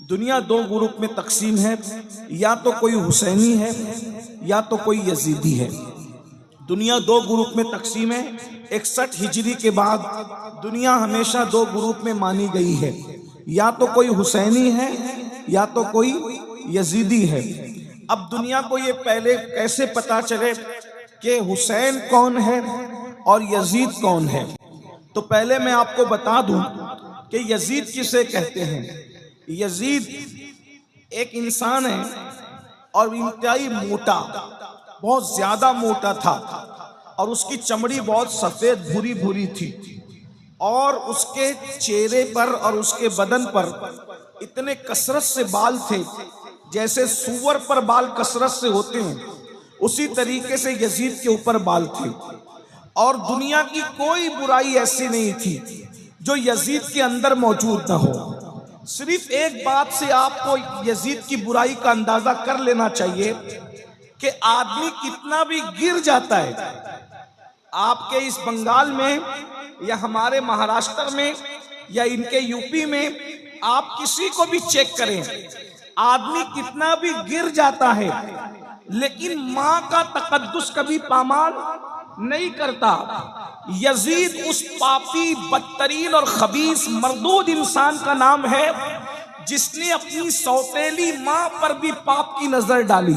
दुनिया दो ग्रुप में तकसीम है, या तो कोई हुसैनी है या तो कोई यजीदी है। दुनिया दो ग्रुप में तकसीम है। 61 हिजरी के बाद दुनिया हमेशा दो ग्रुप में मानी गई है, या तो कोई हुसैनी है या तो कोई यजीदी है। अब दुनिया को ये पहले कैसे पता चले कि हुसैन कौन है और यजीद कौन है? तो पहले मैं आपको बता दूं कि यजीद किसे कहते हैं। यजीद एक इंसान है और इंतहाई मोटा, बहुत ज्यादा मोटा था और उसकी चमड़ी बहुत सफेद भूरी भूरी थी और उसके चेहरे पर और उसके बदन पर इतने कसरत से बाल थे, जैसे सूअर पर बाल कसरत से होते हैं उसी तरीके से यजीद के ऊपर बाल थे। और दुनिया की कोई बुराई ऐसी नहीं थी जो यजीद के अंदर मौजूद ना हो। सिर्फ एक बात से आपको यजीद की बुराई का अंदाजा कर लेना चाहिए कि आदमी कितना भी गिर जाता है, आपके इस बंगाल में या हमारे महाराष्ट्र में या इनके यूपी में, आप किसी को भी चेक करें, आदमी कितना भी गिर जाता है लेकिन मां का तकद्दुस कभी पामाल नहीं करता। यजीद उस पापी, बदतरीन और खबीस मरदूद इंसान का नाम है जिसने अपनी सौतेली मां पर भी पाप की नजर डाली।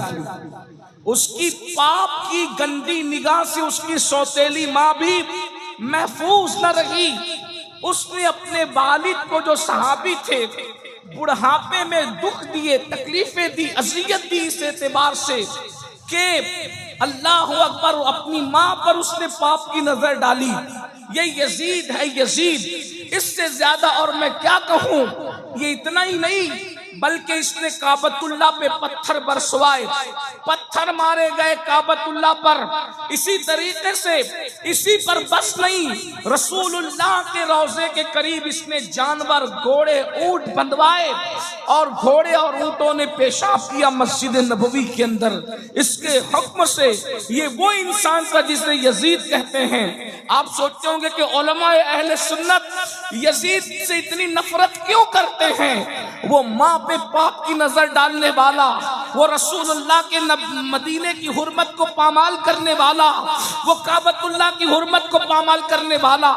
उसकी पाप की गंदी निगाह से उसकी सौतेली मां भी महफूज न रही। उसने अपने वालिद को, जो सहाबी थे, बुढ़ापे में दुख दिए, तकलीफें दी, अजियत दी इस एतबार से कि अल्लाह अकबर, अपनी मां पर उसने पाप की नजर डाली। ये यजीद है, यजीद। इससे ज्यादा और मैं क्या कहूं। ये इतना ही नहीं बल्कि इसने काबतुल्लाह पे पत्थर बरसवाए, पत्थर मारे गए काबतुल्लाह पर। इसी तरीके से इसी पर बस नहीं, रसूलुल्लाह के रोजे के करीब इसने जानवर, घोड़े, ऊंट बंधवाए और घोड़े और ऊंटों ने पेशाब किया मस्जिद नबवी के अंदर। इसके हुक्म से ये वो इंसान था जिसे यजीद कहते हैं। आप सोचते होंगे कि उलमाए अहले सुन्नत यजीद से इतनी नफरत क्यों करते हैं। वो माँ पे पाप की नजर डालने वाला, वो रसूलुल्लाह के मदीने की हुर्मत को पामाल करने वाला, वो काबतुल्लाह की हुर्मत को पामाल करने वाला,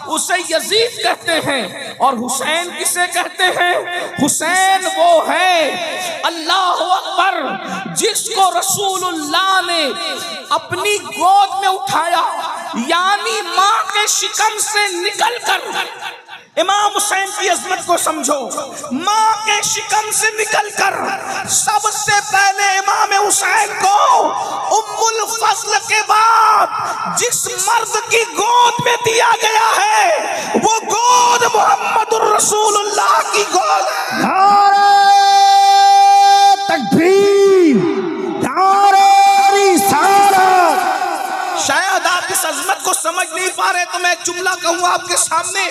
उसे यजीद कहते हैं। और हुसैन किसे कहते हैं? हुसैन वो है, अल्लाह अकबर, जिसको रसूलुल्लाह ने अपनी गोद में उठाया, यानी माँ के शिकम से निकलकर। इमाम हुसैन की अजमत को समझो। माँ के शिकम से निकलकर सबसे पहले इमाम हुसैन को उम्मुल फज़ल के बाद जिस मर्द की गोद में दिया गया है वो गोद मोहम्मदुर रसूलुल्लाह की गोद है। नारे तकबीर, नारे रिसालत। शायद आप इस अजमत को समझ नहीं पा रहे तो मैं एक जुमला कहूँ आपके सामने।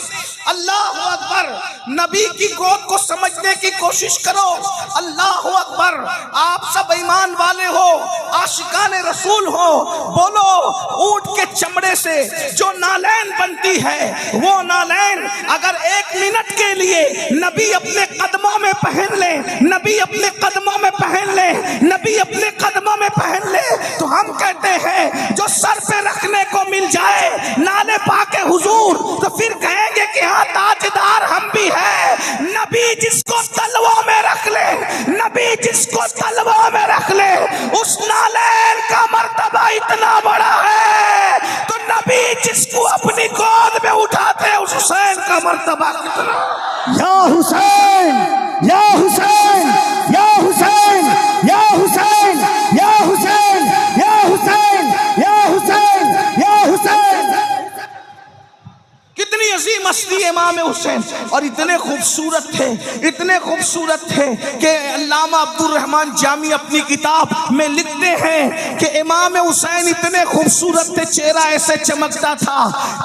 अल्लाह अकबर, नबी की गोद को समझने की कोशिश करो। अल्लाह अकबर, आप सब ईमान वाले हो, आशिकान रसूल हो, बोलो ऊंट के चमड़े से जो नालैन बनती है वो नालैन अगर 1 मिनट के लिए नबी अपने कदमों में पहन ले, नबी अपने कदमों में पहन ले, नबी अपने कदमों में पहन ले, तो हम कहते हैं जो सर पे रखने को मिल जाए नाले पाके हुजूर, तो फिर कहेंगे कि हाँ ताजदार हम भी है। नबी जिसको तलवों में रख ले, नबी जिसको तलवों में रख ले, उस नालैन का मर्तबा इतना बड़ा है। तो नबी जिसको अपनी गोद में उठाते हैं उस हुसैन का मर्तबा कितना। या हुसैन, या हुसैन, या हुसैन, या हुसैन, या हुसैन, या हुसैन, या हुसैन, या हुसैन। कितनी अजीम हस्ती है इमाम हुसैन। और इतने खूबसूरत थे, इतने खूबसूरत थे कि अल्लामा अब्दुल रहमान जामी अपनी किताब में लिखते हैं कि इमाम हुसैन इतने खूबसूरत थे, चेहरा ऐसे चमकता था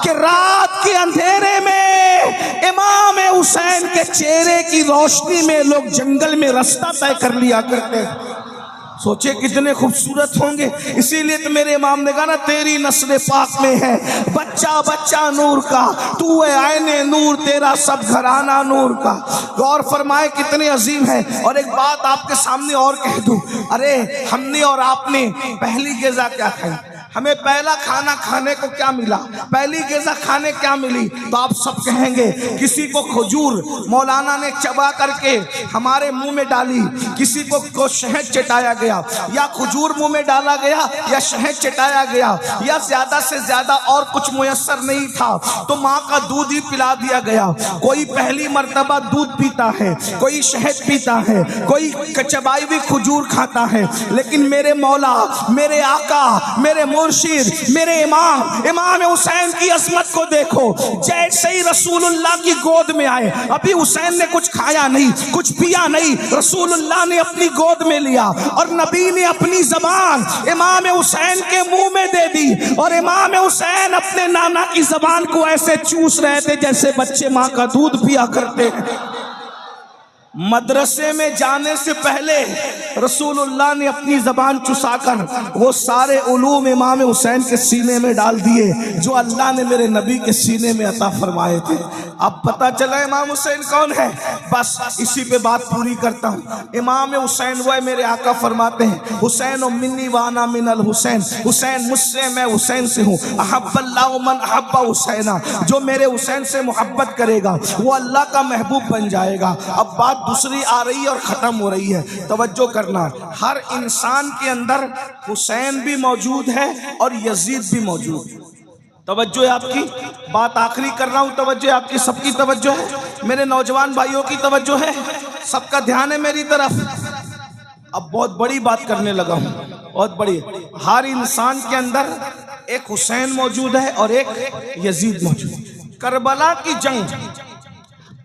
कि रात के अंधेरे में इमाम हुसैन के चेहरे की रोशनी में लोग जंगल में रास्ता तय कर लिया करते। सोचे कितने खूबसूरत होंगे। इसीलिए तो मेरे इमाम ने कहा ना, तेरी नस्ल पाक में है बच्चा बच्चा नूर का, तू है आईने नूर, तेरा सब घराना नूर का। गौर फरमाए कितने अजीम है। और एक बात आपके सामने और कह दूं, अरे हमने और आपने पहली ग़िज़ा क्या खाई, हमें पहला खाना खाने को क्या मिला, पहली ग़िज़ा खाने क्या मिली? तो आप सब कहेंगे किसी को खजूर मौलाना ने चबा करके हमारे मुंह में डाली, किसी को शहद चटाया गया, या खजूर मुंह में डाला गया, या शहद चटाया गया, या ज्यादा से ज्यादा और कुछ मुयस्सर नहीं था तो माँ का दूध ही पिला दिया गया। कोई पहली मर्तबा दूध पीता है, कोई शहद पीता है, कोई चबाई हुई खजूर खाता है, लेकिन मेरे मौला, मेरे आका, मेरे मुर्शिद, मेरे इमाम हुसैन की अजमत को देखो। जैसे ही रसूलुल्लाह की गोद में आए, अभी हुसैन ने कुछ खाया नहीं, कुछ पिया नहीं, रसूलुल्लाह ने अपनी गोद में लिया और नबी ने अपनी जबान इमाम हुसैन के मुंह में दे दी, और इमाम हुसैन अपने नाना की जबान को ऐसे चूस रहे थे जैसे बच्चे माँ का दूध पिया करते हैं। मदरसे में जाने से पहले रसूलुल्लाह ने अपनी जबान चुसाकर वो सारे उलूम इमाम हुसैन के सीने में डाल दिए जो अल्लाह ने मेरे नबी के सीने में अता फरमाए थे। अब पता चला इमाम हुसैन कौन है। बस इसी पे बात पूरी करता हूँ। इमाम हुसैन वो है, मेरे आका फरमाते हैं हुसैन मिन्नी वाना मिनल हुसैन, हुसैन मुझसे, मैं हुसैन से हूँ। अहब्बल्लाहु मन अहब्बा हुसैना, जो मेरे हुसैन से मोहब्बत करेगा वो अल्लाह का महबूब बन जाएगा। अब बात दूसरी आ रही है और खत्म हो रही है, तवज्जो करना। हर इंसान के अंदर हुसैन भी मौजूद है और यजीद भी मौजूद है। तवज्जो है आपकी, बात आखिरी कर रहा हूं, तवज्जो है आपकी, सबकी तवज्जो है, मेरे नौजवान भाइयों की तवज्जो है, सबका ध्यान है मेरी तरफ। अब बहुत बड़ी बात करने लगा हूं, बहुत बड़ी। हर इंसान के अंदर एक हुसैन मौजूद है और एक यजीद मौजूद है। करबला की जंग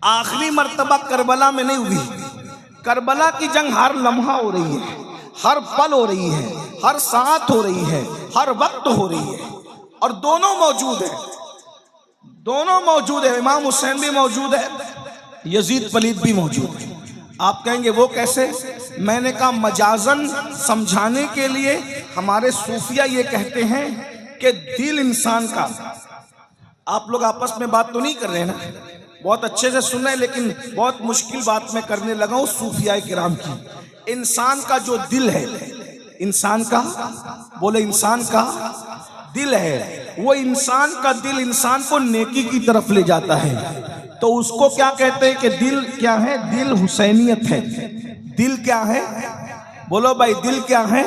आखिरी मर्तबा करबला में नहीं हुई। करबला की जंग हर लम्हा हो रही है, हर पल हो रही है, हर साथ हो रही है, हर वक्त हो रही है, और दोनों मौजूद है, दोनों मौजूद है। इमाम हुसैन भी मौजूद है, यजीद पलीद भी मौजूद है। आप कहेंगे वो कैसे? मैंने कहा मजाजन समझाने के लिए हमारे सूफिया ये कहते हैं कि दिल इंसान का, आप लोग आपस में बात तो नहीं कर रहे हैं ना, बहुत अच्छे से सुन रहे हैं, लेकिन बहुत मुश्किल बात मैं करने लगा हूं सूफिया किराम की। इंसान का जो दिल है, इंसान का, बोले इंसान का दिल है, वो इंसान का दिल इंसान को नेकी की तरफ ले जाता है। तो उसको क्या कहते हैं कि दिल क्या है? दिल हुसैनियत है। दिल क्या है? बोलो भाई, दिल क्या है?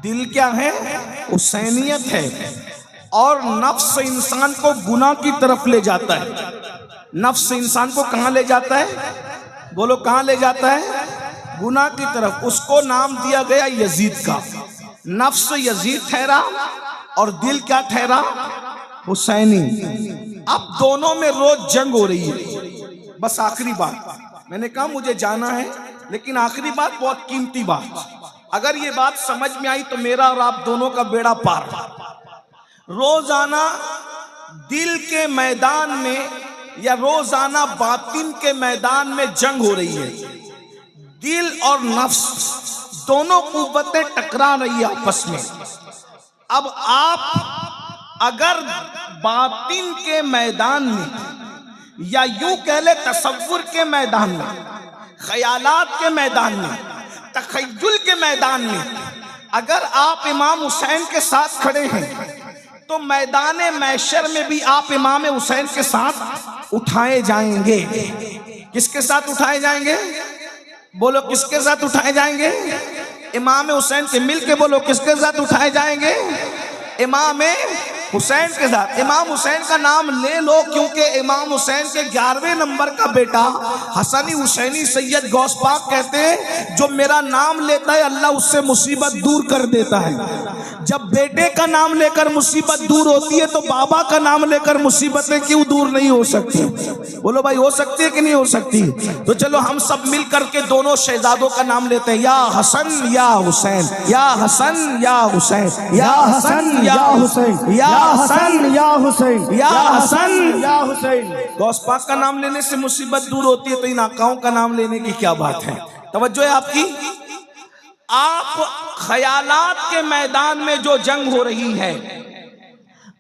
दिल क्या है? हुसैनियत है। और नफ्स इंसान को गुनाह की तरफ ले जाता है। नफ्स इंसान को कहां ले जाता है? बोलो कहां ले जाता है? गुनाह की तरफ। उसको नाम दिया गया यजीद का। नफ्स यजीद ठहरा और दिल क्या ठहरा? हुसैनी। अब दोनों में रोज जंग हो रही है। बस आखिरी बात, मैंने कहा मुझे जाना है, लेकिन आखिरी बात बहुत कीमती बात, अगर ये बात समझ में आई तो मेरा और आप दोनों का बेड़ा पार। रोजाना दिल के मैदान में या रोजाना बातिन के मैदान में जंग हो रही है। दिल और नफ्स दोनों कुव्वतें टकरा रही है आपस में। अब आप अगर बातिन के मैदान में या यूं कह ले तसव्वुर के मैदान में, ख्यालात के मैदान में, तखय्युल के मैदान में अगर आप इमाम हुसैन के साथ खड़े हैं तो मैदान मैशर में भी आप इमाम हुसैन के साथ उठाए जाएंगे। किसके साथ उठाए जाएंगे? बोलो किसके साथ उठाए जाएंगे? इमाम हुसैन के। मिल के बोलो किसके साथ उठाए जाएंगे? इमाम हुसैन के साथ। इमाम हुसैन का नाम ले लो, क्योंकि इमाम हुसैन के 11वें नंबर का बेटा हसनी हुसैनी सैयद गौस पाक कहते हैं, जो मेरा नाम लेता है अल्लाह उससे मुसीबत दूर कर देता है। जब बेटे का नाम लेकर मुसीबत दूर होती है तो बाबा का नाम लेकर मुसीबतें क्यों दूर नहीं हो सकती? बोलो भाई, हो सकती है कि नहीं हो सकती? तो चलो हम सब मिल करके दोनों शहजादों का नाम लेते हैं। या हसन या हुसैन, या हसन या हुसैन, या हसन या हुसैन, या हसन या हुसैन, या हसन या हुसैन। गौस पाक का नाम लेने से मुसीबत दूर होती है, तो इन आकाओं का नाम लेने की क्या बात है? तवज्जो है आपकी? आप ख्यालात के मैदान में जो जंग हो रही है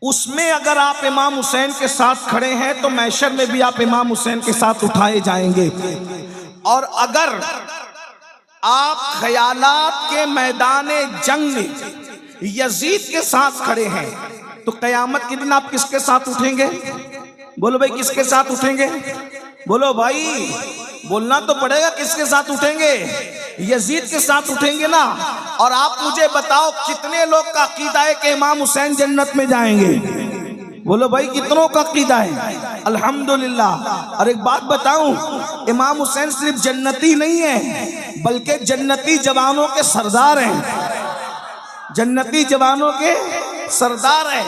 उसमें अगर आप इमाम हुसैन के साथ खड़े हैं तो महशर में भी आप इमाम हुसैन के साथ उठाए जाएंगे। और अगर आप ख्यालात के मैदान जंग में यजीद के साथ खड़े हैं तो कयामत के दिन आप किसके साथ उठेंगे? बोलो भाई, किसके साथ उठेंगे? बोलो भाई, बोलना तो पड़ेगा, किसके साथ उठेंगे? यजीद के साथ उठेंगे ना। और आप मुझे बताओ कितने लोग का अकीदा है कि इमाम हुसैन जन्नत में जाएंगे? बोलो भाई, कितनों का अकीदा है? अल्हम्दुलिल्लाह। और एक बात बताऊं, इमाम हुसैन सिर्फ जन्नती नहीं है बल्कि जन्नती जवानों के सरदार हैं। जन्नती जवानों के सरदार है।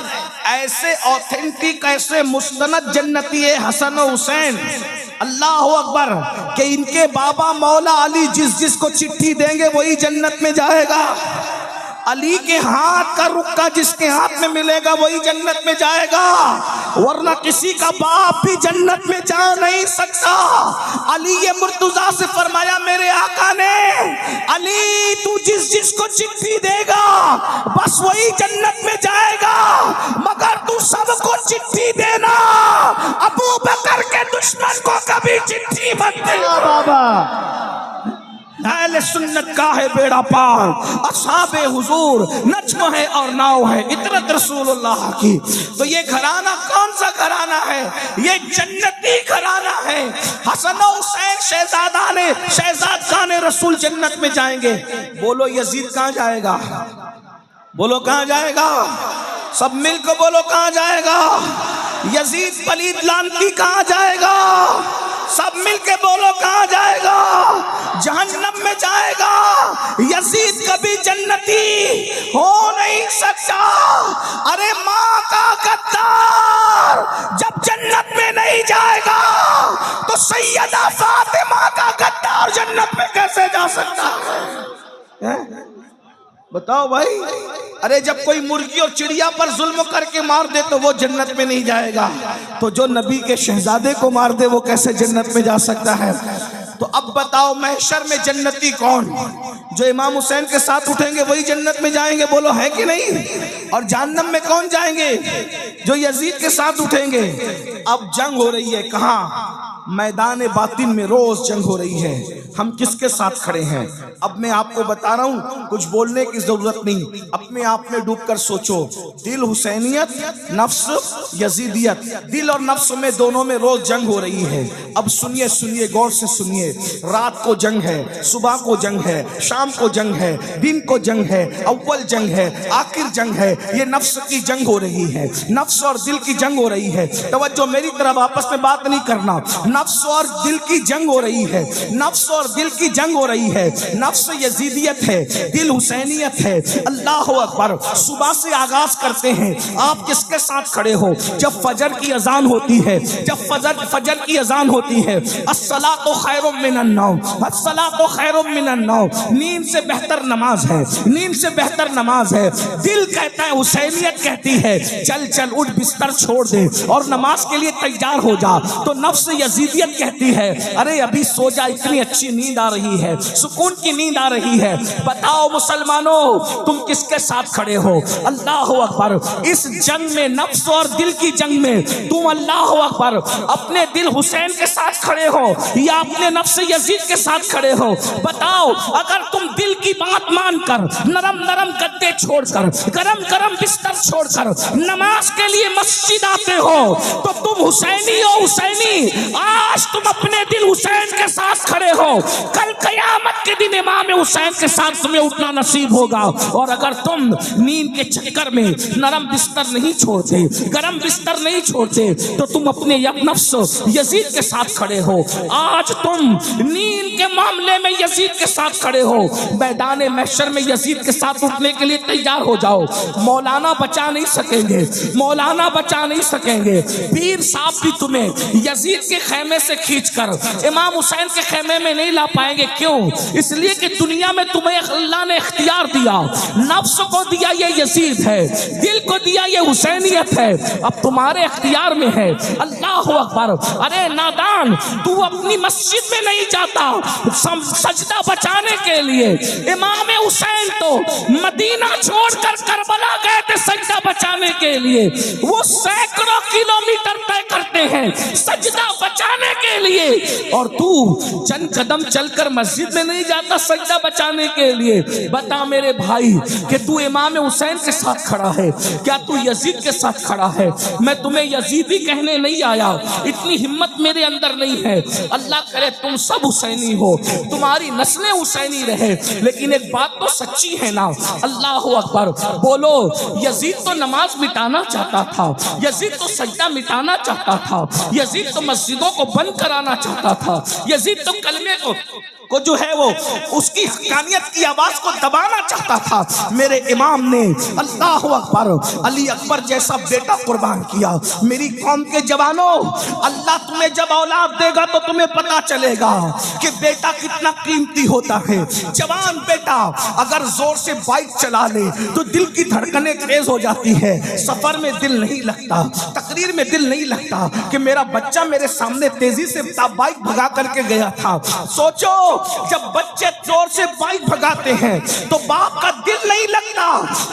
ऐसे ऑथेंटिक, ऐसे मुस्तनद जन्नती है हसन और हुसैन, अल्लाह अकबर, कि इनके बाबा मौला अली जिस जिस को चिट्ठी देंगे वही जन्नत में जाएगा। अली के हाथ का रुक्का जिसके हाथ में मिलेगा वही जन्नत में जाएगा, वरना किसी का बाप भी जन्नत में जा नहीं सकता। अली ये मुर्तजा से फरमाया मेरे आका ने, अली तू जिस जिस को चिट्ठी देगा बस वही जन्नत में जाएगा, मगर तू सबको चिट्ठी देना, अबू बकर के दुश्मन को कभी चिट्ठी मत देना। बाबा अहले सुन्नत का है बेड़ा पार, असहाबे हुजूर नज्म है और नाव है, इतरत रसूलुल्लाह की। तो ये घराना कौन सा घराना है? ये जन्नती घराना है। हसन और हुसैन शहजाद खान रसूल जन्नत में जाएंगे। बोलो यजीद कहाँ जाएगा? बोलो कहाँ जाएगा? सब मिलकर बोलो कहाँ जाएगा? यजीद पलीद लानती कहाँ जाएगा? सब मिलके बोलो कहाँ जाएगा? जहन्नम में जाएगा। यजीद कभी जन्नती हो नहीं सकता। अरे माँ का गद्दार जब जन्नत में नहीं जाएगा तो सैयदा फातिमा का गद्दार जन्नत में कैसे जा सकता है? बताओ भाई। अरे जब कोई मुर्गी और चिड़िया पर जुल्म करके मार दे तो वो जन्नत में नहीं जाएगा, तो जो नबी के शहजादे को मार दे वो कैसे जन्नत में जा सकता है? तो अब बताओ महशर में जन्नती कौन? जो इमाम हुसैन के साथ उठेंगे वही जन्नत में जाएंगे, बोलो है कि नहीं? और जहन्नम में कौन जाएंगे? जो यजीद के साथ उठेंगे। अब जंग हो रही है कहाँ? मैदान बातिन में रोज जंग हो रही है। हम किसके साथ खड़े हैं? अब मैं आपको बता रहा हूं, कुछ बोलने की जरूरत नहीं, अपने आप में डूबकर सोचो। दिल हुसैनियत, नफ्स यजीदियत, दिल और नफ्स में दोनों में रोज जंग हो रही है। अब सुनिए सुनिए, गौर से सुनिए। रात को जंग है, सुबह को जंग है, शाम को जंग है, दिन को जंग है, अव्वल जंग है, आखिर जंग है। ये नफ्स की जंग हो रही है, नफ्स और दिल की जंग हो रही है। तवज्जो मेरी तरफ, आपस में बात नहीं करना। नफ्स और दिल की जंग हो रही है, नफ्स और दिल की जंग हो रही है। नफ्स यजीदियत है, दिल हुसैनियत है। अल्लाह अकबर। सुबह से आगाज करते हैं। आप किसके साथ खड़े हो? जब फजर की अजान होती है, जब फजर की अजान होती है, अस्सलातु खैरुम मिनन नौम, अस्सलातु खैरुम मिनन नौम, नींद से बेहतर नमाज है, नींद से बेहतर नमाज है। दिल कहता है, हुसैनियत कहती है चल चल उठ, बिस्तर छोड़ दे और नमाज के लिए तैयार हो जा। तो नफ्स यजीदियत कहती है अरे अभी सो जा, इतनी अच्छी नींद आ रही है, सुकून की नींद आ रही है। बताओ मुसलमानों, तुम किसके साथ खड़े हो? अल्लाह अकबर। इस जंग में, नफ्स और दिल की जंग में, तुम अल्लाह अकबर अपने दिल हुसैन के साथ खड़े हो या अपने नफ्स यजीद के साथ खड़े हो? बताओ, अगर तुम दिल की बात मानकर नरम नरम गद्दे छोड़कर, गरम गरम बिस्तर छोड़कर नमाज के लिए मस्जिद आते हो तो तुम हुसैनी हो। हुसैनी, आज तुम अपने दिल हुसैन के साथ खड़े हो, कल कयामत के दिन इमाम हुसैन के साथ तुम्हें उठना नसीब होगा। और अगर तुम नींद के चक्कर में नरम बिस्तर नहीं छोड़ते, गरम बिस्तर नहीं छोड़ते, तो तुम अपने नफ्स यजीद के साथ खड़े हो। आज तुम नींद के मामले में यजीद के साथ खड़े हो, मैदान महशर में यजीद के साथ उठने के लिए तैयार हो जाओ। मौलाना बचा नहीं सकेंगे, मौलाना बचा नहीं सकेंगे, पीर साहब भी तुम्हें यजीद के खैर खेमे से खींचकर इमाम हुसैन के खेमे में नहीं ला पाएंगे। क्यों? इसलिए कि दुनिया में तुम्हें अल्लाह ने इख्तियार दिया, नफ्स को दिया ये यजीद है, दिल को दिया ये हुसैनियत है, अब तुम्हारे इख्तियार में है। अल्लाह अकबर। अरे नादान, तू अपनी मस्जिद में नहीं जाता सजदा बचाने के लिए। इमाम हुसैन तो मदीना छोड़कर करबला गए थे सजदा बचाने के लिए। वो सैकड़ों किलोमीटर तय करते हैं सजदा बचाने के लिए, और तू चंद कदम चलकर मस्जिद में नहीं जाता सजदा बचाने के लिए। बता मेरे भाई कि तू इमाम हुसैन के साथ खड़ा है, क्या तू यजीद के साथ खड़ा है? मैं तुम्हें यजीदी कहने नहीं आया, इतनी हिम्मत मेरे अंदर नहीं है। अल्लाह करे तुम सब हुसैनी हो, तुम्हारी नस्लें हुसैनी रहे, लेकिन एक बात तो सच्ची है ना। अल्लाह अकबर। बोलो, यजीद तो नमाज मिटाना चाहता था, यजीद तो सजदा मिटाना चाहता था, यजीद तो मस्जिदों को बंद कराना चाहता था, यजीद तो कलमे को जो है वो उसकी हकानियत की आवाज को दबाना चाहता था। मेरे इमाम ने अल्लाह अकबर अली अकबर जैसा बेटा कुर्बान किया। मेरी कौम के जवानों, अल्लाह तुम्हें जब औलाद देगा तो तुम्हें पता चलेगा कि बेटा कितना कीमती होता है। जवान बेटा अगर जोर से बाइक चला ले तो दिल की धड़कनें तेज हो जाती है, सफर में दिल नहीं लगता, तकरीर में दिल नहीं लगता कि मेरा बच्चा मेरे सामने तेजी से बाइक भगा करके गया था। सोचो, जब बच्चे जोर से बाइक भगाते हैं तो बाप का दिल नहीं लगता।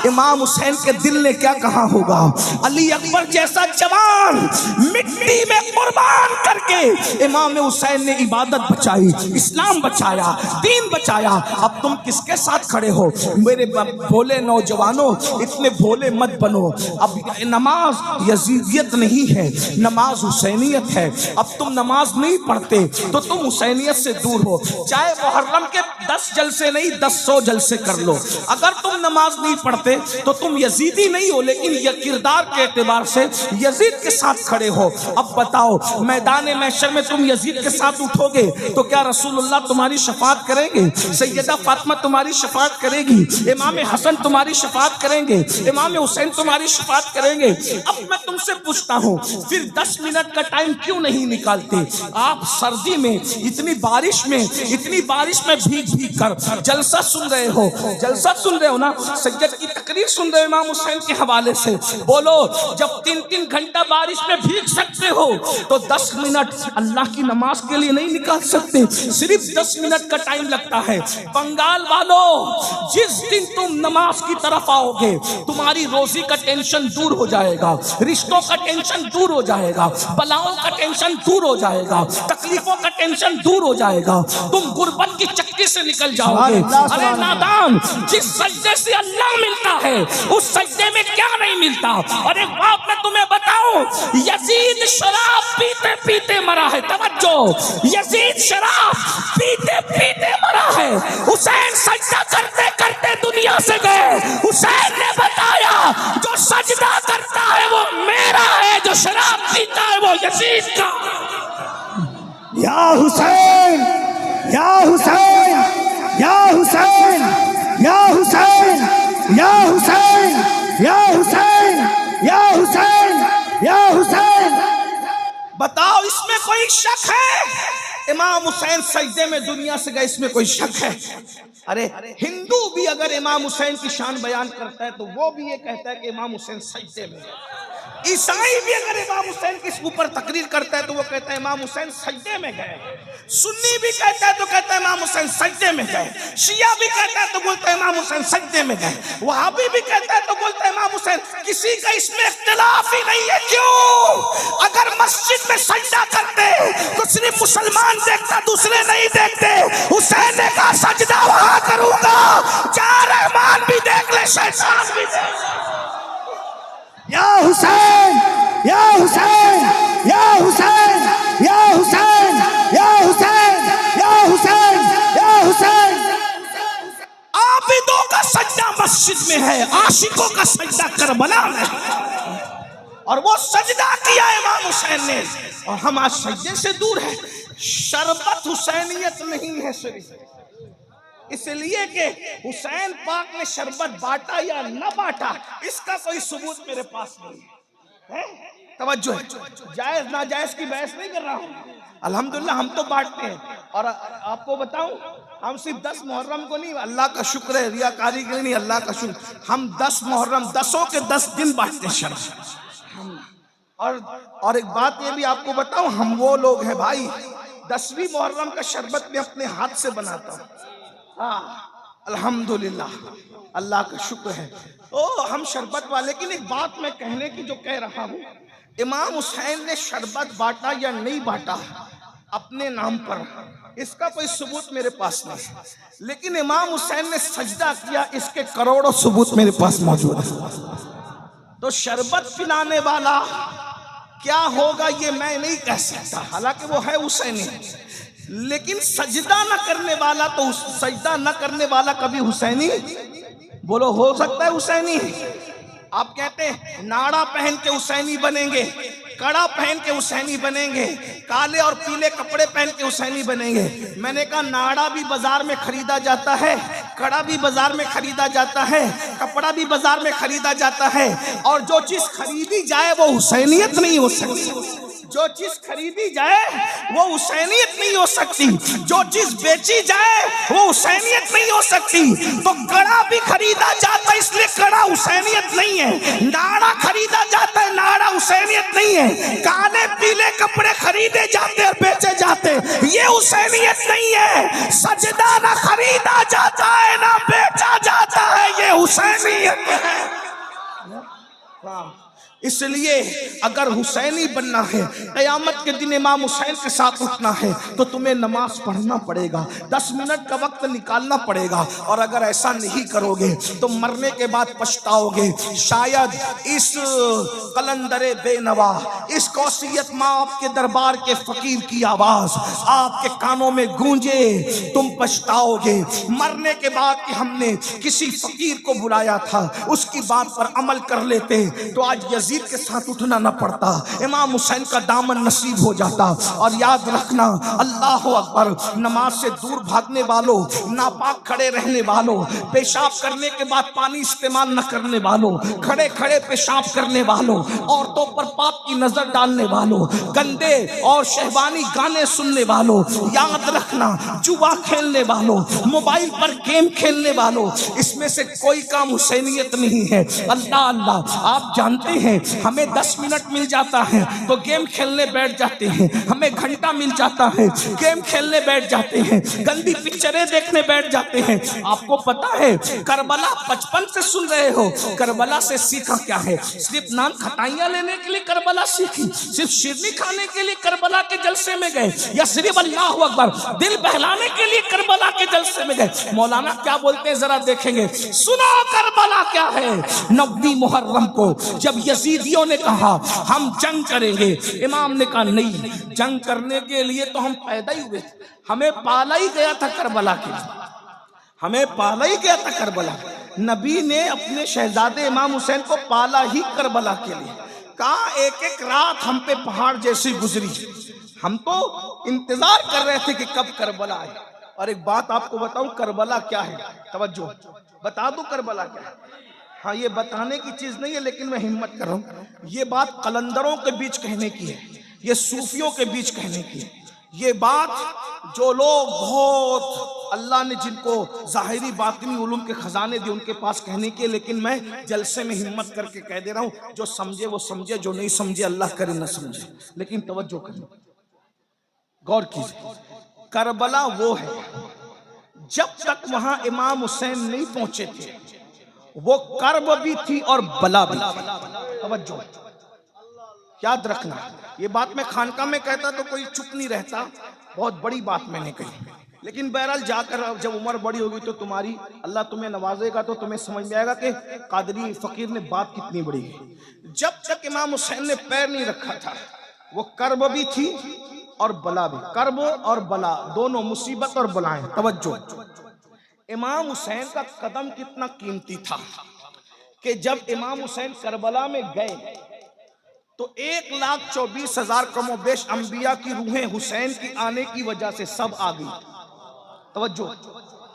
इमाम हुसैन के दिल ने क्या कहा होगा? अली अकबर जैसा जवान मिट्टी में कुर्बान करके इमाम हुसैन ने इबादत बचाई, इस्लाम बचाया, दीन बचाया। अब तुम किसके साथ खड़े हो? मेरे भोले नौजवानों, इतने भोले मत बनो। अब नमाज यजीदियत नहीं है, नमाज हुसैनियत है। अब तुम नमाज नहीं पढ़ते तो तुम हुसैनियत से दूर हो। चाहे मुहर्रम के 10 जलसे नहीं 100 जलसे कर लो, अगर तुम नमाज नहीं पढ़ते तो तुम यजीदी नहीं हो, लेकिन यह किरदार के एतबार से यजीद के साथ खड़े हो। अब बताओ, मैदान महशर में तुम यजीद के साथ उठोगे तो क्या रसूलुल्लाह तुम्हारी शफाअत करेंगे? सैयदा फातिमा तुम्हारी शफाअत करेगी? इमाम हसन तुम्हारी शफाअत करेंगे? इमाम हुसैन तुम्हारी शफाअत करेंगे? अब मैं तुमसे पूछता हूँ, फिर 10 मिनट का टाइम क्यों नहीं निकालते? आप सर्दी में, इतनी बारिश में भीग भीग कर जलसा सुन रहे हो, जलसा सुन रहे हो ना, सज्जद की तकरीर सुन रहे हो इमाम हुसैन के हवाले से। बोलो, जब 3-3 घंटा बारिश में भीग सकते हो तो 10 मिनट अल्लाह की नमाज के लिए नहीं निकाल सकते? सिर्फ 10 मिनट का टाइम लगता है। बंगाल वालों, जिस दिन तुम नमाज की तरफ आओगे तुम्हारी रोजी का टेंशन दूर हो जाएगा, रिश्तों का टेंशन दूर हो जाएगा, बलाओं का टेंशन दूर हो जाएगा, तकलीफों का टेंशन दूर हो जाएगा, तुम गुर्बत की चक्की से निकल जाओगे। अरे नादान, जिस सजदे से अल्लाह मिलता है उस सजदे में क्या नहीं मिलता? और एक बात मैं तुम्हें बताऊं, यजीद शराब पीते पीते मरा है। तवज्जो, यजीद शराब पीते पीते मरा है। हुसैन सजदा करते करते दुनिया से गए। हुसैन ने बताया, जो सजदा करता है वो मेरा है, जो शराब पीता है वो यजीद का। या हुसैन, या हुसैन, या हुसैन, या हुसैन, या हुसैन, या हुसैन, या हुसैन, या हुसैन। बताओ, इसमें कोई शक है? इमाम हुसैन सजदे में दुनिया से गए, इसमें कोई शक है? अरे हिंदू भी अगर इमाम हुसैन की शान बयान करता है तो वो भी ये कहता है कि इमाम हुसैन सजदे में। ईसाई भी अगर इमाम हुसैन के ऊपर तकरीर करता है तो वो कहता है इमाम हुसैन सजदे में गए। सुन्नी भी कहता है तो कहता है इमाम हुसैन सजदे में गए। शिया भी कहता है तो बोलता है इमाम हुसैन सजदे में गए। वहाबी भी कहता है तो बोलता है इमाम हुसैन। किसी का इसमें इख्तिलाफ ही नहीं है। क्यों? अगर मस्जिद में सजदा करते तो सिर्फ मुसलमान देखता, दूसरे नहीं देखते। हुसैन ने कहा सजदा वहां करूंगा जहां रहमान भी देख ले, शैतान भी देख ले। या हुसैन, या हुसैन, या हुसैन, या हुसैन, या हुसैन, या हुसैन, या हुसैन। आबिदों का सजदा मस्जिद में है, आशिकों का सजदा करबला में है। और वो सजदा किया इमाम हुसैन ने, और हम आज सजदे से दूर है। शरबत हुसैनियत नहीं है सिर्फ इसलिए कि हुसैन पाक ने शरबत बांटा या न बांटा, इसका कोई सबूत मेरे पास नहीं है। तवज्जो है, जायज नाजायज की बहस नहीं कर रहा हूं। अल्हम्दुलिल्लाह हम तो बांटते हैं। और आपको बताऊं, हम सिर्फ 10 मुहर्रम को नहीं, अल्लाह का शुक्र है, रियाकारी के लिए नहीं, अल्लाह का शुक्र, हम 10 मुहर्रम 10 के 10 दिन बांटते हैं शर्बत। और एक बात ये भी आपको बताऊं, हम वो लोग हैं भाई, 10वीं मुहर्रम का शरबत में अपने हाथ से बनाता हूं। अल्हम्दुलिल्लाह, अल्लाह का शुक्र है। ओ हम शरबत वाले। लेकिन एक बात मैं कहने की जो कह रहा हूं, इमाम हुसैन ने शरबत बांटा या नहीं बांटा अपने नाम पर, इसका कोई सबूत मेरे पास नहीं। लेकिन इमाम हुसैन ने सजदा किया, इसके करोड़ों सबूत मेरे पास मौजूद है। तो शरबत पिलाने वाला क्या होगा ये मैं नहीं कह सकता, हालांकि वो है हुसैनी। लेकिन सजदा न करने वाला, तो सजदा न करने वाला कभी हुसैनी, बोलो हो सकता है हुसैनी? आप कहते हैं नाड़ा पहन के हुसैनी बनेंगे, कड़ा पहन के हुसैनी बनेंगे, काले और पीले कपड़े पहन के हुसैनी बनेंगे। मैंने कहा नाड़ा भी बाजार में खरीदा जाता है, कड़ा भी बाजार में खरीदा जाता है, कपड़ा भी बाजार में खरीदा जाता है, और जो चीज खरीदी जाए वो हुसैनियत नहीं हो सकती। जो चीज खरीदी जाए वो हुसैनियत नहीं हो सकती। जो चीज बेची जाए वो हुसैनियत नहीं हो सकती। तो कड़ा भी खरीदा जाता है, इसलिए कड़ा हुसैनियत नहीं है। नाड़ा खरीदा जाता है, नाड़ा हुसैनियत नहीं है। काले पीले कपड़े खरीदे जाते और बेचे जाते, ये हुसैनियत नहीं है। सजदा ना खरीदा जाता है ना बेचा जाता है, ये हुसैनियत है। इसलिए अगर हुसैनी बनना है, क़यामत के दिन इमाम हुसैन के साथ उठना है, तो तुम्हें नमाज पढ़ना पड़ेगा, 10 मिनट का वक्त निकालना पड़ेगा। और अगर ऐसा नहीं करोगे तो मरने के बाद पछताओगे। शायद इस कलंदरे बेनवा, इस कौसियत माँ के दरबार के फकीर की आवाज आपके कानों में गूंजे, तुम पछताओगे। मरने के बाद कि हमने किसी फकीर को बुलाया था, उसकी बात पर अमल कर लेते तो आज यजीद के साथ उठना न पड़ता, इमाम हुसैन का दामन नसीब हो जाता। और याद रखना, अल्लाह अकबर, नमाज से दूर भागने वालों, नापाक खड़े रहने वालों, पेशाब करने के बाद पानी इस्तेमाल न करने वालों, खड़े खड़े पेशाब करने वालों, औरतों पर पाप की नजर डालने वालों, गंदे और शहवानी गाने सुनने वालों, याद रखना जुआ खेलने वालों, मोबाइल पर गेम खेलने वालों, इसमें से कोई काम हुसैनियत नहीं है। अल्लाह अल्लाह, आप जानते हैं हमें 10 मिनट मिल जाता है तो गेम खेलने बैठ जाते हैं, हमें घंटा मिल जाता है गेम खेलने बैठ जाते हैं, गंदी पिक्चरें देखने बैठ जाते हैं। आपको पता है करबला बचपन से सुन रहे हो, करबला से सीखा क्या है? सिर्फ नान खटाइयां लेने के लिए करबला सीखी, सिर्फ शिरनी खाने के लिए करबला के जलसे में गए, या सिर्फ अल्लाह अकबर दिल बहलाने के लिए करबला के जलसे में गए? मौलाना क्या बोलते हैं जरा देखेंगे, सुनो करबला क्या है। 9वीं मुहर्रम को जब यजीदियों ने कहा हम जंग करेंगे, इमाम ने कहा नहीं, जंग करने के लिए तो हम पैदा ही हुए थे, हमें पाला ही गया था करबला के लिए, हमें पाला ही गया था करबला। नबी ने अपने शहजादे इमाम हुसैन को पाला ही करबला के लिए। कहा एक एक रात हम पे पहाड़ जैसी गुजरी, हम तो इंतजार कर रहे थे कि कब करबला आए। और एक बात आपको बताऊं, करबला क्या है, तवज्जो बता दूं करबला क्या है। हाँ, ये बताने की चीज नहीं है, लेकिन मैं हिम्मत कर रहा हूं। ये बात कलंदरों के बीच कहने की है, ये सूफियों के बीच कहने की है। ये बात जो लोग बहुत अल्लाह ने जिनको ज़ाहिरी बातिनी उलूम के खजाने दिए उनके पास कहने के, लेकिन मैं जलसे में हिम्मत करके कह दे रहा हूं। जो समझे वो समझे, जो नहीं समझे अल्लाह करे न समझे। लेकिन तवज्जो करें, गौर कीजिए, करबला वो है जब तक वहां इमाम हुसैन नहीं पहुंचे थे वो कर्ब भी थी और बला भी थी। तवज्जो, याद रखना, ये बात मैं खानका में कहता तो कोई चुप नहीं रहता, बहुत बड़ी बात मैंने कही। लेकिन बहरहाल जाकर जब उम्र बड़ी होगी तो तुम्हारी, अल्लाह तुम्हें नवाजेगा तो तुम्हें समझ में आएगा कि कादरी फकीर ने बात कितनी बड़ी है। जब तक इमाम हुसैन ने पैर नहीं रखा था वो कर्ब भी थी और बला भी। कर्ब और बला दोनों, मुसीबत और बलाएं। तवज्जो, इमाम हुसैन का कदम कितना कीमती था कि जब इमाम हुसैन करबला में गए तो 1,24,000 कमोबेश अंबिया की रूहें हुसैन की आने की वजह से सब आ गई। तवज्जो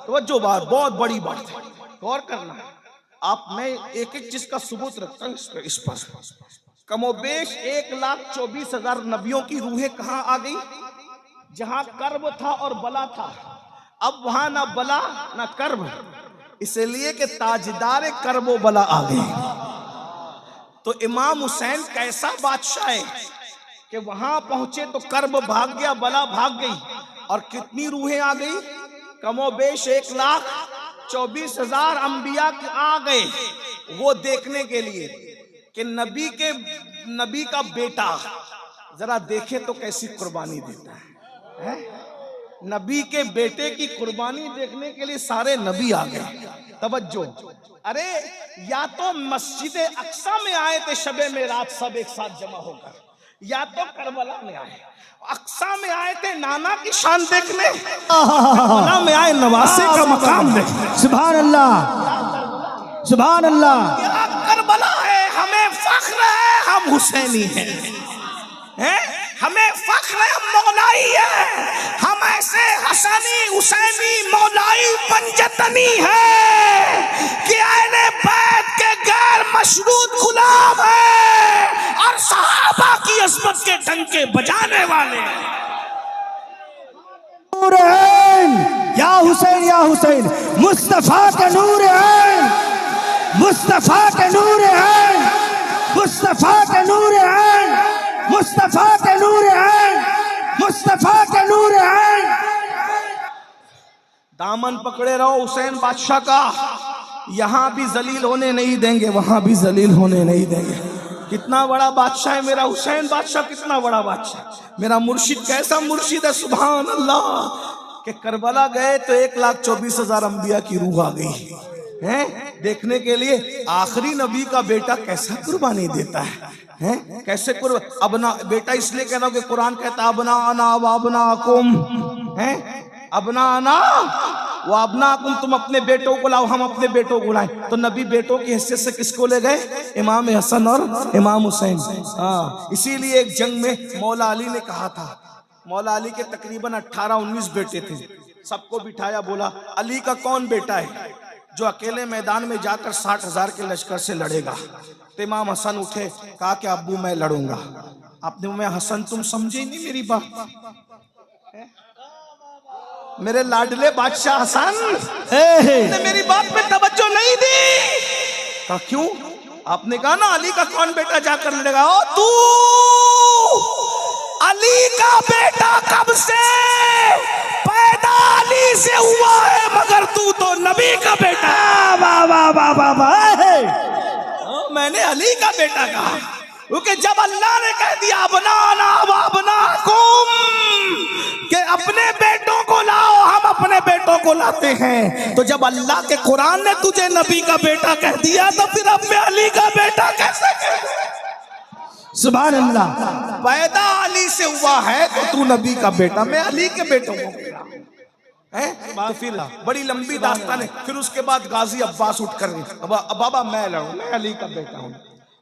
तवज्जो, बात बहुत बड़ी बात है, गौर करना। आप, मैं एक एक चीज का सबूत रखता हूं इस पर। कमोबेश 1,24,000 नबियों की रूहें कहां आ गई? जहां कर्ब था और बला था, अब वहां ना बला ना कर्ब, इसलिए कि ताजदार कर्ब बला आ गए। तो इमाम हुसैन कैसा बादशाह है कि वहां पहुंचे तो कर्ब भाग गया, बला भाग गई, और कितनी रूहें आ गई, कमोबेश 1,24,000 अंबिया आ गए वो देखने के लिए कि नबी का बेटा जरा देखे तो कैसी कुर्बानी देता है? नबी के बेटे की कुर्बानी देखने के लिए सारे नबी आ गए। तवज्जो, अरे या तो मस्जिद अक्सा में आए थे शबे मेराज सब एक साथ जमा होकर, या तो करबला में आए। अक्सा में आए थे नाना की शान देखने, करबला में आए नवासे का मकाम देखने। सुभान अल्लाह, सुभान अल्लाह। करबला है, हमें फख्र है, हम हुसैनी हैं, हमें फख्र है, हम मौलाई है, हम ऐसे हसनी हुसैनी मौलाई पंजतनी है कि अहले बैत के गैर मशरूत गुलाम है और सहाबा की अज़मत के डंके बजाने वाले हैं। नूर ऐन या हुसैन, या हुसैन, मुस्तफा का नूर ऐन, मुस्तफा का नूर ऐन, मुस्तफा का नूर ऐन, मुस्तफा का नूर ऐन, मुस्तफा का नूर ऐन। दामन पकड़े रहो हुसैन बादशाह का, यहां भी जलील होने नहीं देंगे, वहां भी जलील होने नहीं देंगे। कितना बड़ा बादशाह है मेरा हुसैन बादशाह, कितना बड़ा बादशाह, मेरा मुर्शिद कैसा मुर्शिद है, सुभान अल्लाह। कि करबला गए तो 1,24,000 अंबिया की रूह आ गई है देखने के लिए आखिरी नबी का बेटा कैसा कुर्बानी देता है, कैसे अबना बेटा इसलिए कह रहा हूं कि कुरान कहता है अबना आना व अबना कुम, है अबना आना वो अबना कुम, तुम अपने बेटों को लाओ, हम अपने बेटों को लाए। तो नबी बेटों की हैसियत से किसको ले गए? इमाम हसन और इमाम हुसैन। हाँ, इसीलिए एक जंग में मौला अली ने कहा था, मौला अली के तकरीबन 18-19 बेटे थे, सबको बिठाया, बोला अली का कौन बेटा है जो अकेले मैदान में जाकर 60,000 के लश्कर से लड़ेगा? तो इमाम हसन उठे, कहा कि अब्बू मैं लड़ूंगा। आपने मैं हसन तुम समझे नहीं मेरी बात, मेरे लाडले बादशाह हसन ने मेरी बात पे तवज्जो नहीं दी। कहा क्यों? आपने कहा ना अली का कौन बेटा जाकर लड़ेगा। ओ तू अली का बेटा कब से पैदा अली से हुआ है, मगर तू तो नबी का बेटा। वाह वाह वाह वाह वाह। मैंने अली का बेटा कहा क्योंकि जब अल्लाह ने कह दिया अपना कुम कि अपने बेटों को लाओ, हम अपने बेटों को लाते हैं, तो जब अल्लाह के कुरान ने तुझे नबी का बेटा कह दिया तो फिर अब मैं अली का बेटा कैसे कह? सुभान अल्लाह। पैदा अली से हुआ है तो तू नबी का बेटा, मैं अली के बेटों को है। तो फिर बड़ी लंबी दास्तान है। फिर उसके बाद गाजी अब्बास उठकर बाबा मैं लड़ूं, मैं अली का बेटा हूं।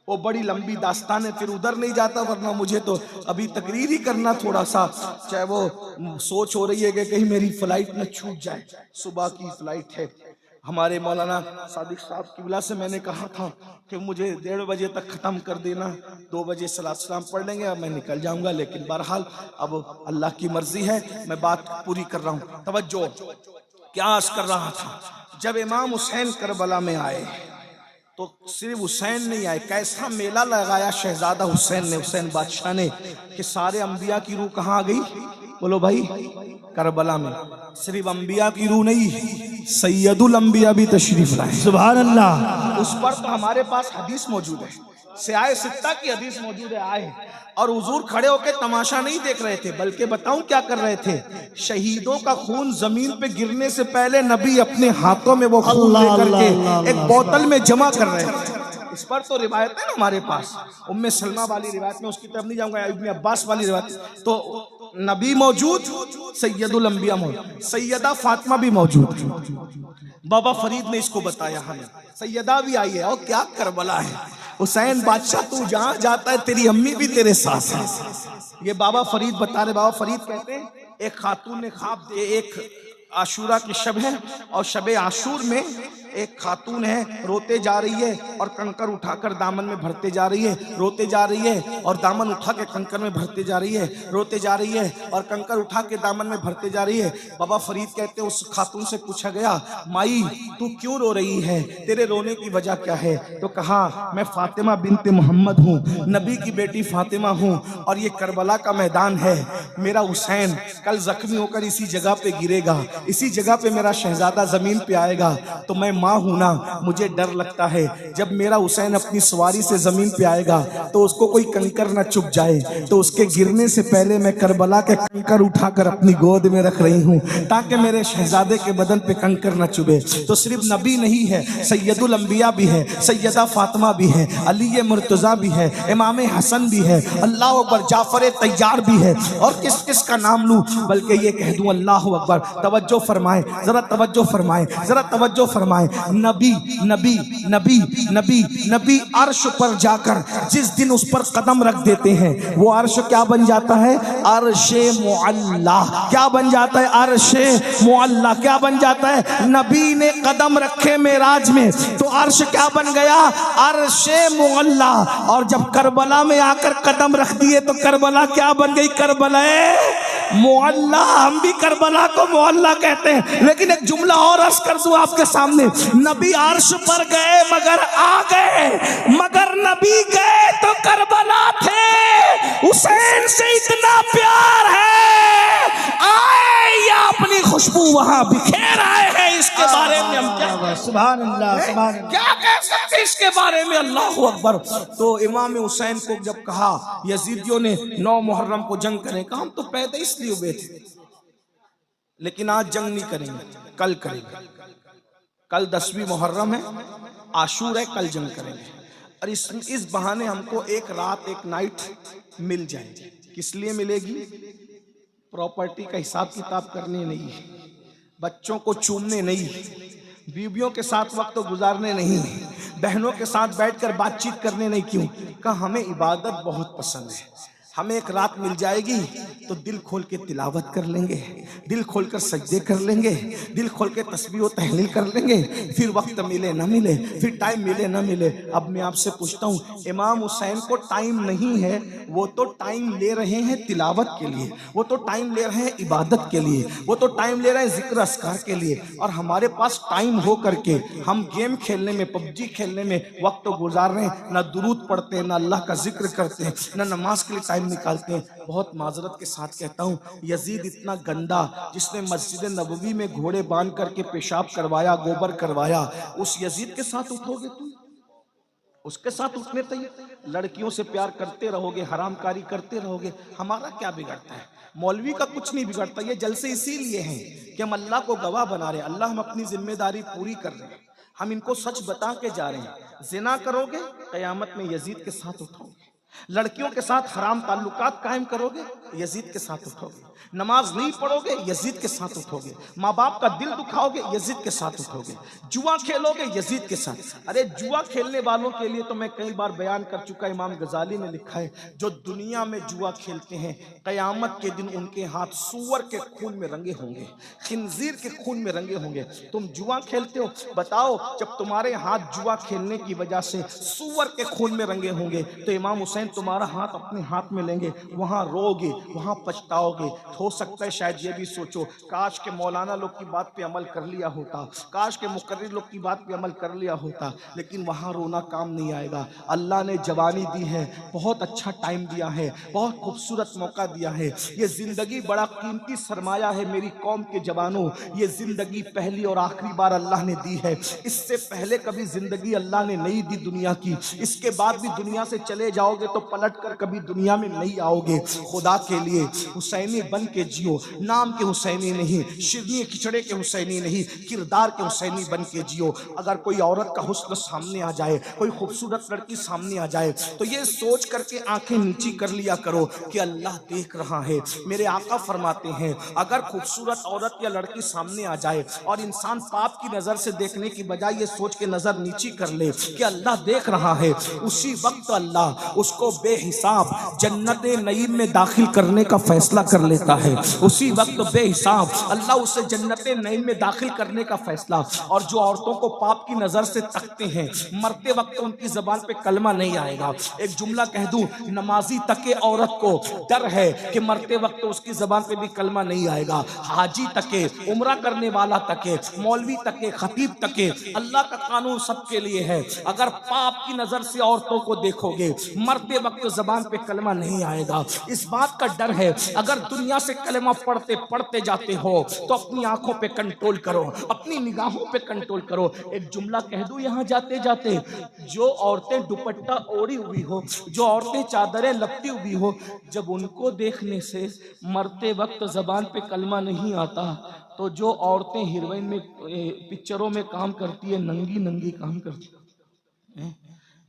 वो बड़ी लंबी दास्तान है, फिर उधर नहीं जाता, वरना मुझे तो अभी तकरीर ही करना थोड़ा सा, चाहे वो सोच हो रही है कि कहीं मेरी फ्लाइट न छूट जाए, सुबह की फ्लाइट है। हमारे मौलाना सादिक साहब की वजह से मैंने कहा था कि मुझे 1:30 बजे तक ख़त्म कर देना, 2 बजे सलात सलाम पढ़ लेंगे, अब मैं निकल जाऊंगा। लेकिन बहरहाल अब अल्लाह की मर्जी है, मैं बात पूरी कर रहा हूँ। तवज्जो, क्या अर्ज़ कर रहा था, जब इमाम हुसैन करबला में आए तो सिर्फ हुसैन नहीं आए, कैसा मेला लगाया शहजादा हुसैन ने, हुसैन बादशाह ने, कि सारे अंबिया की रूह कहाँ आ गई? बोलो भाई, करबला में। सिर्फ अंबिया की रूह नहीं, सैयदुल अंबिया भी तशरीफ लाए। सुभान अल्लाह। उस पर तो हमारे पास हदीस मौजूद है, सियाए सित्ता की हदीस मौजूद है। आए और हुजूर खड़े होकर तमाशा नहीं देख रहे थे, बल्कि बताऊं क्या कर रहे थे? शहीदों का खून जमीन पे गिरने से पहले नबी अपने हाथों में वो खून लेकर के एक बोतल में जमा कर रहे थे। इस पर तो रिवायत है ना हमारे पास, उम्मे सलमा वाली रिवायत में, उसकी तरफ नहीं जाऊंगा, इब्ने अब्बास वाली रिवायत। तो नबी मौजूद, सैयदुल अंबिया मौजूद, सैयदा फातिमा भी मौजूद, बाबा फरीद ने इसको बताया हमें, सैयदा भी आई है। और क्या करबला है, हुसैन बादशाह तू जहां जाता है तेरी अम्मी भी तेरे साथ है। ये बाबा फरीद बता रहे। बाबा फरीद कहते हैं एक खातून ने ख्वाब दे, एक आशूरा की शब है और शब आशूर में एक खातून है, रोते जा रही है और कंकर उठाकर दामन में भरते जा रही है, रोते जा रही है और दामन उठा के कंकर में भरते जा रही है, रोते जा रही है और कंकर उठा के दामन में भरते जा रही है। बाबा फरीद कहते हैं, उस खातून से पूछा गया, माई तू क्यों रो रही है, तेरे रोने की वजह क्या है? तो कहा, मैं फातिमा बिनते मोहम्मद हूँ, नबी की बेटी फातिमा हूँ, और ये करबला का मैदान है, मेरा हुसैन कल जख्मी होकर इसी जगह पे गिरेगा, इसी जगह पे मेरा शहजादा जमीन पे आएगा, तो मैं माँ हूं ना, मुझे डर लगता है जब मेरा हुसैन अपनी सवारी से जमीन पे आएगा तो उसको कोई कंकर ना चुभ जाए, तो उसके गिरने से पहले मैं करबला के कंकर उठाकर अपनी गोद में रख रही हूँ ताकि मेरे शहजादे के बदन पे कंकर ना चुभे। तो सिर्फ नबी नहीं है, सैयदुल अंबिया भी है, सैयदा फातिमा भी है, अली मुर्तजा भी है, इमाम हसन भी है, अल्लाह अकबर, जाफर तैयार भी है, और किस किस का नाम लूं, बल्कि ये कह दूं अल्लाह अकबर। तवज्जो फरमाए, जरा तवज्जो फरमाए, जरा तवज्जो फरमाए। नबी नबी नबी नबी नबी अर्श पर जाकर जिस दिन उस पर कदम रख देते हैं, वो अर्श क्या बन जाता है? अर्शे मुअल्ला। क्या बन जाता है? अर्शे मुअल्ला। क्या बन जाता है? नबी ने कदम रखे मेराज में तो अर्श क्या बन गया? अर्शे मुअल्ला। और जब करबला में आकर कदम रख दिए तो करबला क्या बन गई? करबला मुअल्ला। हम भी करबला को मुअल्ला कहते हैं, लेकिन एक जुमला और अर्ज कर दूं आपके सामने, नबी अर्श पर गए मगर आ गए, मगर नबी गए तो करबला थे। हुसैन से इतना प्यार है, आए या अपनी खुशबू वहां बिखेर आए हैं, इसके बारे में हम क्या सुभान अल्लाह, सुभान अल्लाह, क्या कह सकते इसके बारे में? अल्लाह अकबर। तो इमाम हुसैन को जब कहा यजीदियों ने 9 मुहर्रम को जंग करें, कहा हम तो पैदा इसलिए हुए थे, लेकिन आज जंग नहीं करेंगे, कल करेंगे। कल 10वीं मुहर्रम है, आशूर है, कल जंग करेंगे। और इस बहाने हमको एक रात एक नाइट मिल जाएगी। किस लिए मिलेगी? प्रॉपर्टी का हिसाब किताब करने नहीं, बच्चों को चूमने नहीं, बीवियों के साथ वक्त गुजारने नहीं, बहनों के साथ बैठकर बातचीत करने नहीं। क्यों? कहा हमें इबादत बहुत पसंद है, हमें एक रात मिल जाएगी तो दिल खोल के तिलावत कर लेंगे, दिल खोल कर सजदे कर लेंगे, दिल खोल के तस्बीह व तहलील कर लेंगे। फिर वक्त मिले ना मिले, फिर टाइम मिले ना मिले। अब मैं आपसे पूछता हूँ, इमाम हुसैन को टाइम नहीं है, वो तो टाइम ले रहे हैं तिलावत के लिए, वो तो टाइम ले रहे हैं इबादत के लिए, वो तो टाइम ले रहे हैं जिक्र अस्कार के लिए। और हमारे पास टाइम हो करके हम गेम खेलने में, पबजी खेलने में वक्त गुजार रहे हैं, ना दुरूद पढ़ते हैं, ना अल्लाह का जिक्र करते हैं, ना नमाज के लिए टाइम निकालते हैं। बहुत माजरत के साथ कहता हूँ, यजीद इतना गंदा, जिसने मस्जिद नबवी में घोड़े बांध करके पेशाब करवाया, गोबर करवाया, उस यजीद के साथ उठोगे तुम? उसके साथ उठने तैयार? लड़कियों से प्यार करते रहोगे, हरामकारी करते रहोगे, हमारा क्या बिगड़ता है? मौलवी का कुछ नहीं बिगड़ता। ये जलसे इसीलिए हैं कि हम अल्लाह को गवाह बना रहे हैं, अल्लाह हम अपनी जिम्मेदारी पूरी कर रहे हैं, हम इनको सच बता के जा रहे हैं। जिना करोगे, कयामत में यजीद के साथ उठोगे। लड़कियों के साथ हराम ताल्लुकात कायम करोगे, यजीद के साथ उठोगे। नमाज नहीं पढ़ोगे, यजीद के साथ उठोगे। माँ बाप का दिल दुखाओगे, यजीद के साथ उठोगे। जुआ खेलोगे, यजीद के साथ। अरे जुआ खेलने वालों के लिए तो मैं कई बार बयान कर चुका, इमाम गजाली ने लिखा है, जो दुनिया में जुआ खेलते हैं, कयामत के दिन उनके हाथ सूअर के खून में रंगे होंगे, खिंजीर के खून में रंगे होंगे। तुम जुआ खेलते हो, बताओ जब तुम्हारे हाथ जुआ खेलने की वजह से सूअर के खून में रंगे होंगे, तो इमाम हुसैन तुम्हारा हाथ अपने हाथ में लेंगे, वहां रोगे, वहां पछताओगे। हो सकता है शायद ये भी सोचो, काश के मौलाना लोग की बात पे अमल कर लिया होता, काश के मुकर्रिर लोग की बात पे अमल कर लिया होता, लेकिन वहां रोना काम नहीं आएगा। अल्लाह ने जवानी दी है, बहुत अच्छा टाइम दिया है, बहुत खूबसूरत मौका दिया है। ये जिंदगी बड़ा कीमती सरमाया है मेरी कौम के जवानों, ये जिंदगी पहली और आखिरी बार अल्लाह ने दी है। इससे पहले कभी जिंदगी अल्लाह ने नहीं दी दुनिया की, इसके बाद भी दुनिया से चले जाओगे तो पलट कर कभी दुनिया में नहीं आओगे। खुदा के लिए हुसैनी बन के जियो, नाम के हुसैनी नहीं, शिरनी खिचड़े के हुसैनी नहीं, किरदार के हुसैनी बन के जियो। अगर कोई औरत का हुस्न सामने आ जाए, कोई खूबसूरत लड़की सामने आ जाए, तो ये सोच करके आंखें नीची कर लिया करो कि अल्लाह देख रहा है। मेरे आका फरमाते हैं, अगर खूबसूरत औरत या लड़की सामने आ जाए और इंसान पाप की नजर से देखने की बजाय ये सोच के नजर नीची कर ले कि अल्लाह देख रहा है, उसी वक्त अल्लाह उसको बेहिसाब जन्नत नईम में दाखिल करने का फैसला कर लेता है, उसी वक्त बेहिसाब अल्लाह उसे जन्नते नईम में दाखिल करने का फैसला। और जो औरतों को पाप की नजर से तकते हैं, मरते वक्त उनकी जबान पे कलमा नहीं आएगा। एक जुमला कह दूं, नमाजी तके औरत को डर है कि मरते वक्त उसकी जबान पे भी कलमा नहीं आएगा। हाजी तके, उम्रा करने वाला तके, मौलवी तके, खतीब तके, अल्लाह का कानून सबके लिए है। अगर पाप की नजर से औरतों को देखोगे, मरते वक्त जबान पे कलमा नहीं आएगा। इस बात का डर है, अगर दुनिया से कलमा पढ़ते पढ़ते जाते हो तो अपनी आंखों पे कंट्रोल करो, अपनी निगाहों पे कंट्रोल करो। एक जुमला कह दूं यहां जाते जाते, जो औरतें दुपट्टा ओढ़ी हुई हो, जो औरतें चादरें लपटी हुई हो, जब उनको देखने से मरते वक्त जबान पे कलमा नहीं आता, तो जो औरतें हीरोइन में पिक्चरों में काम करती है, नंगी नंगी काम करती है,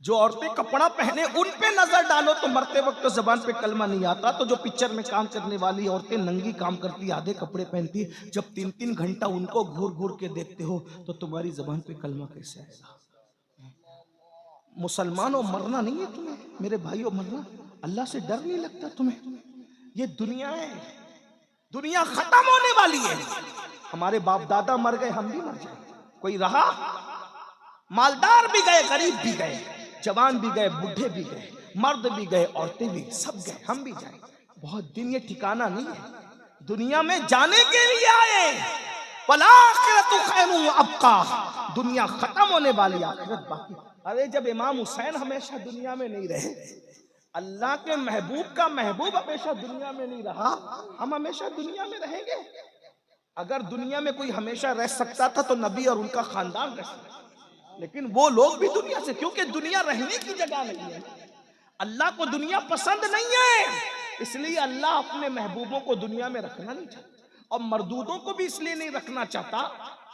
जो औरतें कपड़ा पहने उन पे नजर डालो तो मरते वक्त तो जबान पे कलमा नहीं आता। तो जो पिक्चर में काम करने वाली औरतें नंगी काम करती, आधे कपड़े पहनती, जब 3-3 घंटा उनको घूर घूर के देखते हो तो तुम्हारी जबान पे कलमा कैसे आएगा? मुसलमानों मरना नहीं है तुम्हें, मेरे भाइयों मरना, अल्लाह से डर नहीं लगता तुम्हें? ये दुनिया है, दुनिया खत्म होने वाली है। हमारे बाप दादा मर गए, हम भी मर जाए, कोई रहा? मालदार भी गए, गरीब भी गए, जवान भी गए, बूढ़े भी गए, मर्द भी गए, औरतें भी, सब गए, हम भी जाए। बहुत दिन ये ठिकाना नहीं है, दुनिया में जाने के लिए आए। वलाखिरतु खैरुन व अबका, दुनिया खत्म होने वाली, आखिरत बाकी। अरे जब इमाम हुसैन हमेशा दुनिया में नहीं रहे, अल्लाह के महबूब का महबूब हमेशा दुनिया में नहीं रहा, हम हमेशा दुनिया में रहेंगे? अगर दुनिया में कोई हमेशा रह सकता था तो नबी और उनका खानदान रह सकता, लेकिन वो लोग भी दुनिया से, क्योंकि दुनिया रहने की जगह नहीं है। अल्लाह को दुनिया पसंद नहीं है, इसलिए अल्लाह अपने महबूबों को दुनिया में रखना नहीं चाहता, और मरदूदों को भी इसलिए नहीं रखना चाहता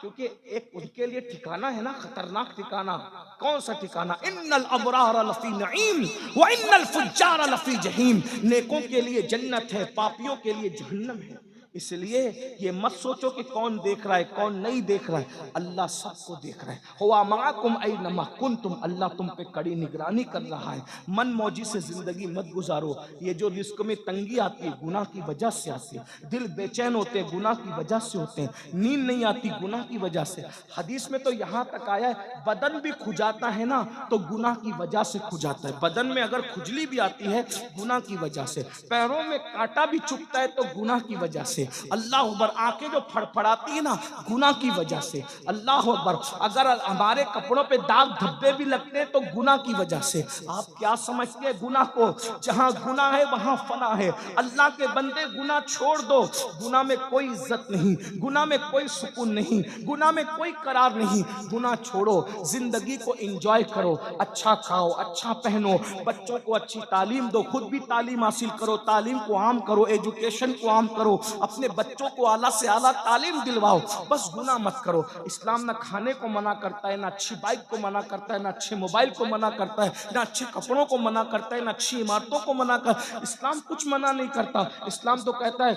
क्योंकि एक उनके लिए ठिकाना है ना, खतरनाक ठिकाना। कौन सा ठिकाना? इन्नल अबरार लफी नईम व इन्नल फुज्जार लफी जहीम। नेकों के लिए जन्नत है, पापियों के लिए जहन्नम है। इसलिए ये मत सोचो कि कौन देख रहा है कौन नहीं देख रहा है, अल्लाह सबको देख रहा है। हुआ माकुम ऐनमा कुंतुम, अल्लाह तुम पे कड़ी निगरानी कर रहा है। मन मौजी से जिंदगी मत गुजारो। ये जो रिस्क में तंगी आती है गुनाह की वजह से आती है, दिल बेचैन होते हैं गुनाह की वजह से होते हैं, नींद नहीं आती गुनाह की वजह से। हदीस में तो यहाँ तक आया है, बदन भी खुजाता है ना तो गुनाह की वजह से खुजाता है। बदन में अगर खुजली भी आती है गुनाह की वजह से, पैरों में कांटा भी चुभता है तो गुनाह की वजह से, अल्लाह अकबर, आंखें जो फड़फड़ाती है ना गुनाह की वजह से, अल्लाह अकबर, अगर हमारे कपड़ों पे दाग धब्बे भी लगते हैं तो गुनाह की वजह से। आप क्या समझते हैं गुनाह को? जहां गुनाह है वहां फना है। अल्लाह के बंदे गुनाह छोड़ दो, गुनाह में कोई इज्जत नहीं, गुनाह में कोई सुकून नहीं, गुनाह में कोई करार नहीं। गुनाह छोड़ो, जिंदगी को एंजॉय करो, अच्छा खाओ, अच्छा पहनो, बच्चों को अच्छी तालीम दो, खुद भी तालीम हासिल करो, तालीम को आम करो, एजुकेशन को आम करो, अपने बच्चों को आला से आला तालीम दिलवाओ, बस गुनाह मत करो। इस्लाम ना खाने को मना करता है, ना अच्छी बाइक को मना करता है, ना अच्छे मोबाइल को मना करता है, ना अच्छे कपड़ों को मना करता है, ना अच्छी इमारतों को मना कर, इस्लाम कुछ मना नहीं करता। इस्लाम तो कहता है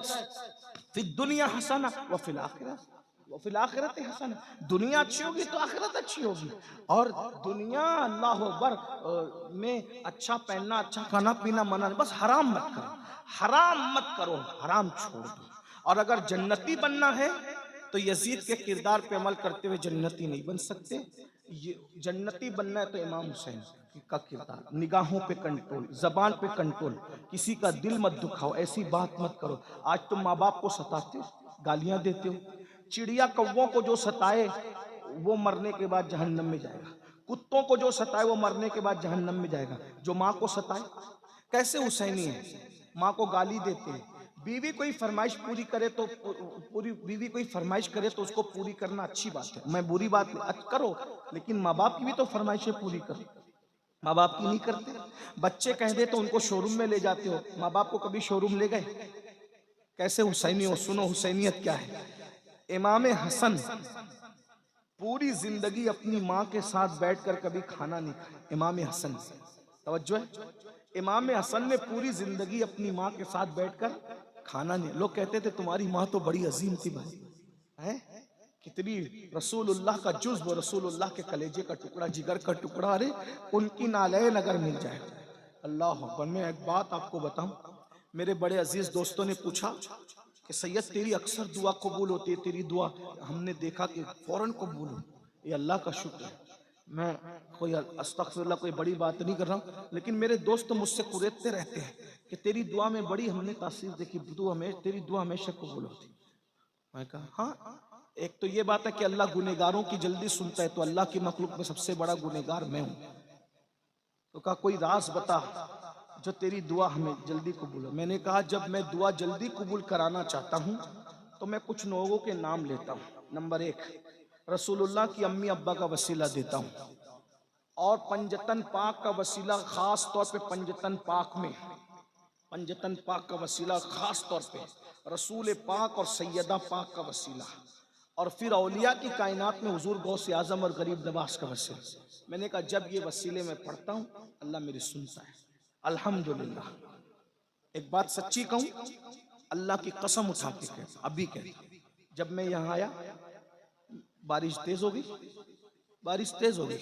फिर दुनिया हसना व फिल आखिरत व फिल आखिरत हसना, दुनिया अच्छी होगी तो आखिरत अच्छी होगी। और दुनिया अल्लाह अकबर में अच्छा पहनना, अच्छा खाना पीना मना, बस हराम मत करो, हराम मत करो, हराम छोड़ दो। और अगर जन्नती बनना है तो यजीद के किरदार पे अमल करते हुए जन्नती नहीं बन सकते। ये जन्नती बनना है तो इमाम हुसैन का किरदार, निगाहों पे कंट्रोल, जबान पे कंट्रोल, किसी का दिल मत दुखाओ, ऐसी बात मत करो। आज तुम माँ बाप को सताते हो, गालियां देते हो, चिड़िया कौवों को जो सताए वो मरने के बाद जहन्नम में जाएगा, कुत्तों को जो सताए वो मरने के बाद जहन्नम में जाएगा। जो माँ को सताए, कैसे हुसैनी है, माँ को गाली देते हैं। बीवी कोई फरमाइश पूरी करे तो पूरी, बीवी कोई फरमाइश करे तो उसको पूरी करना अच्छी बात है, मैं बुरी बात नहीं करो, लेकिन माँ बाप की भी तो फरमाइशें पूरी करो। माँ बाप की नहीं करते। बच्चे कह दे तो उनको शोरूम में ले जाते हो, माँ बाप को कभी शोरूम ले गए? कैसे हुसैनी हो? सुनो हुसैनियत क्या है। इमाम हसन पूरी जिंदगी अपनी माँ के साथ बैठकर कभी खाना नहीं खाया। इमाम हसन, तवज्जो है, इमाम हसन ने पूरी जिंदगी अपनी माँ के साथ बैठकर खाना नहीं। लोग कहते थे तुम्हारी माँ तो बड़ी अजीम थी भाई, है कितनी रसूलुल्लाह का जुज़्व, रसूलुल्लाह के कलेजे का टुकड़ा, जिगर का टुकड़ा, अरे उनकी नालैन अगर मिल जाए। अल्लाह अकबर। मैं एक बात आपको बताऊं, मेरे बड़े अजीज दोस्तों ने पूछा कि सैयद तेरी अक्सर दुआ कबूल होती है, तेरी दुआ हमने देखा कि फौरन कबूल हो। ये अल्लाह का शुक्र है। मैं कोई अस्तगफिरुल्लाह कोई बड़ी बात नहीं कर रहा हूँ, लेकिन मेरे दोस्त मुझसे कुरेदते रहते हैं कि तेरी दुआ में बड़ी हमने तासीर देखी, तेरी दुआ हमेशा कबूल होती। मैं कहा हाँ, एक तो ये बात है कि अल्लाह गुनेगारों की जल्दी सुनता है, तो अल्लाह की मखलूक में सबसे बड़ा गुनेगार मैं हूँ। तो कहा कोई राज बता जो तेरी दुआ हमें जल्दी कबूल हो। मैंने कहा जब मैं दुआ जल्दी कबूल कराना चाहता हूँ तो मैं कुछ लोगों के नाम लेता हूँ। नंबर 1, रसूलुल्लाह की अम्मी अब्बा का वसीला देता हूँ, और पंजतन पाक का वसीला खास तौर पे पंजतन पाक का वसीला खास तौर पे रसूल पाक और सैयदा पाक का वसीला, और फिर औलिया की कायनात में हुजूर गौसे आजम और गरीब नवाज का वसीला। मैंने कहा जब ये वसीले में पढ़ता हूँ अल्लाह मेरी सुनता है, अल्हम्दुलिल्लाह। एक बात सच्ची कहूँ, अल्लाह की कसम उठा के कहता, अभी कहता, जब मैं यहाँ आया बारिश तेज हो गई,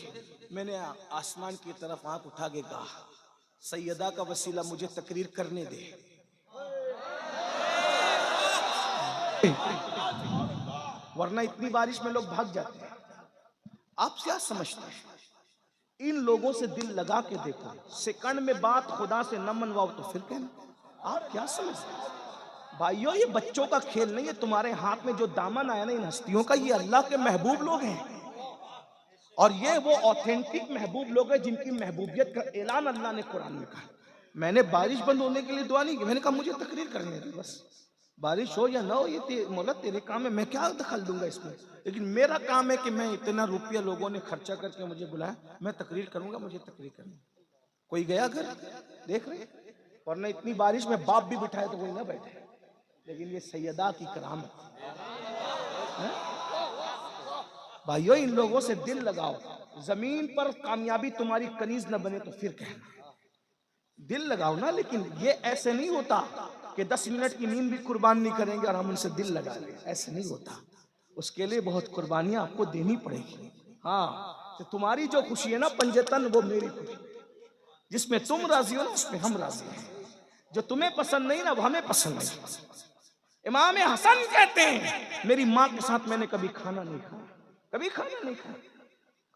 मैंने आसमान की तरफ आंख उठा के कहा सैयदा का वसीला मुझे तकरीर करने दे। वरना इतनी बारिश में लोग भाग जाते हैं। आप क्या समझते हैं? इन लोगों से दिल लगा के देखो, सेकंड में बात खुदा से न मनवाओ तो फिर कहना। आप क्या समझते हैं? भाइयों ये बच्चों का खेल नहीं है। तुम्हारे हाथ में जो दामन आया ना इन हस्तियों का, ये अल्लाह के महबूब लोग हैं, और ये वो ऑथेंटिक महबूब लोग हैं जिनकी महबूबियत का ऐलान अल्लाह ने कुरान में कहा। मैंने बारिश बंद होने के लिए दुआ नहीं की, मैंने कहा मुझे तकरीर करने दे, बस बारिश हो या ना हो ये मौला तेरे काम है, मैं क्या दखल दूंगा इसमें। लेकिन मेरा काम है कि मैं इतना रुपया लोगों ने खर्चा करके मुझे बुलाया, मैं तकरीर करूंगा, मुझे तकरीर करनी। कोई गया घर, देख रहे, वरना इतनी बारिश में बाप भी बिठाए तो कोई ना बैठे। लेकिन ये सैयदा की करामत है। भाइयों इन लोगों से दिल लगाओ। जमीन पर कामयाबी तुम्हारी कनीज न बने तो फिर कहना, दिल लगाओ ना। लेकिन ये ऐसे नहीं होता कि 10 मिनट की नींद भी कुर्बान नहीं करेंगे और हम उनसे दिल लगा लें, ऐसे नहीं होता। उसके लिए बहुत कुर्बानियां आपको देनी पड़ेगी। हाँ, तो तुम्हारी जो खुशी है ना पंजतन, वो मेरी खुशी। जिसमें तुम राजी हो ना उसमें हम राजी हैं। जो तुम्हें पसंद नहीं ना वो हमें पसंद नहीं। इमाम हसन कहते हैं मेरी माँ के साथ मैंने कभी खाना नहीं खाया।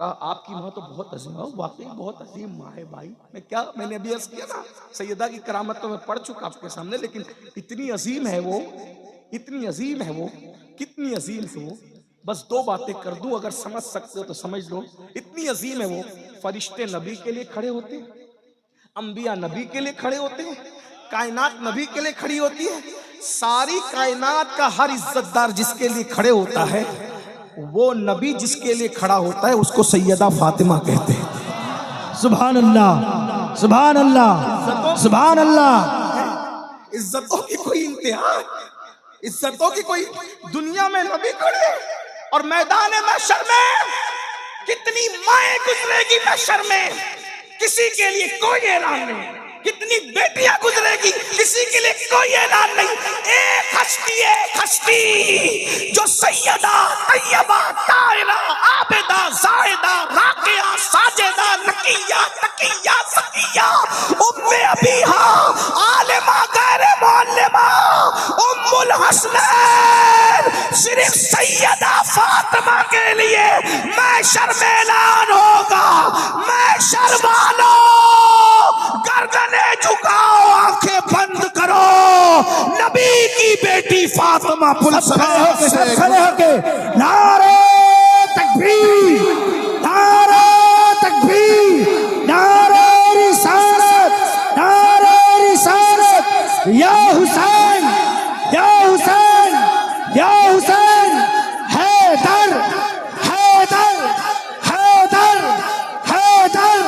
कहा आपकी माँ तो बहुत अजीम है। वाकई बहुत अजीम माँ है भाई। मैं क्या, मैंने अभी अर्ज किया ना सैयदा की करामत तो मैं पढ़ चुका आपके सामने, लेकिन इतनी अजीम है वो, कितनी अजीम है वो। बस 2 बातें कर दूं, अगर समझ सकते हो तो समझ लो। इतनी अजीम है वो, फरिश्ते नबी के लिए खड़े होते हैं, अंबिया नबी के लिए खड़े होते हैं, कायनात नबी के लिए खड़ी होती है। सारी कायनात का हर इज्जतदार जिसके लिए खड़े होता है, वो नबी जिसके लिए खड़ा होता है उसको सैयदा फातिमा कहते हैं। सुभान अल्लाह, सुभान अल्लाह, सुभान अल्लाह। इज्जतों की कोई इंतहा, इज्जतों की कोई, दुनिया में नबी खड़े और मैदान महशर में कितनी माएं गुजरेगी महशर में, किसी के लिए कोई ऐलान नहीं। कितनी बेटियां गुजरेगी, किसी के लिए कोई ऐलान नहीं। एक हस्ती जो सैयदा तैयबा ताहिरा आबिदा जाहिदा राकिया साजिदा नकिया तकिया सकिया उम्मे अबीहा आलिमा गैर मुअल्लिमा उम्मुल हसनैन, सिर्फ सैयदा फातिमा के लिए महशर में ऐलान होगा। महशर वालों गर्दने झुकाओ, आंखें बंद करो, नबी की बेटी फातिमा सब खड़े होके नारे तकबीर, नारे तकबीर, नारे रिसालत, नारे रिसालत। या हुसैन, या हुसैन, या हुसैन, हैदर, हैदर, हैदर, हैदर,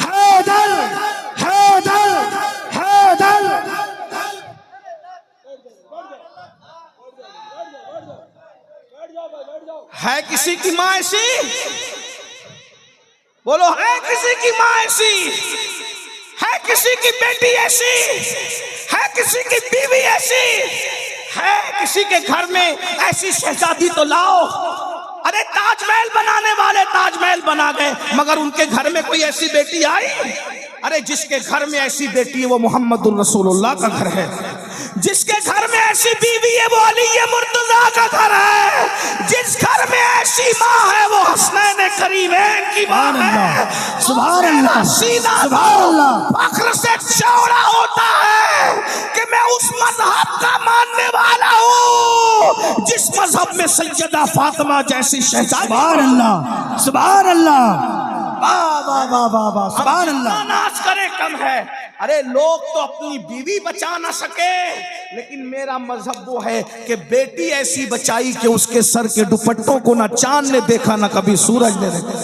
हैदर, हैदर, हैदर। है किसी की माँ ऐसी? बोलो, है किसी की माँ ऐसी? है किसी की बेटी ऐसी? है किसी की बीवी ऐसी? है किसी के घर में ऐसी शहजादी तो लाओ। अरे ताजमहल बनाने वाले ताजमहल बना गए, मगर उनके घर में कोई ऐसी बेटी आई? अरे जिसके घर में ऐसी बेटी है वो मोहम्मदुर रसूलुल्लाह का घर है, जिसके घर में ऐसी बीवी है वो अली मुर्तजा का घर है, जिस घर में ऐसी माँ है वो हसनैन करीमैन की माँ है। सुभान अल्लाह, सीना सुभान अल्लाह। फख्र से चौड़ा होता है कि मैं उस मजहब का मानने वाला हूँ जिस मजहब में सैयदा फातिमा जैसी शहजादी। सुभान अल्लाह, सुभान अल्लाह, वाह वाह वाह वाह वाह, सुभान अल्लाह। नाच करे कम है। अरे लोग तो अपनी बीवी बचा ना सके, लेकिन मेरा मजहब वो है कि बेटी ऐसी बचाई कि उसके सर के दुपट्टों को ना चांद ने देखा ना कभी सूरज ने देखा।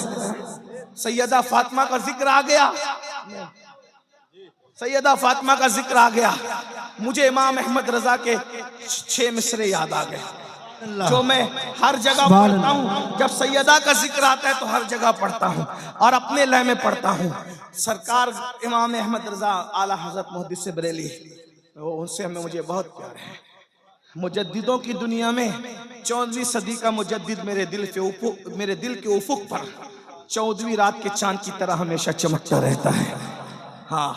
सैयदा फातिमा का जिक्र आ गया, सैयदा फातिमा का जिक्र आ गया, मुझे इमाम अहमद रजा के 6 मिसरे याद आ गए जो मैं हर जगह पढ़ता हूँ। जब सैयदा का जिक्र आता है तो हर जगह पढ़ता हूँ और अपने लय में पढ़ता हूँ। सरकार इमाम अहमद रजा आला हजरत मुहद्दिस बरेली, उनसे हमें मुझे बहुत प्यार है। मुजद्दिदों की दुनिया में 14वीं सदी का मुजद्दिद मेरे दिल के उफुक पर 14वीं रात के चांद की तरह हमेशा चमकता रहता है। हाँ,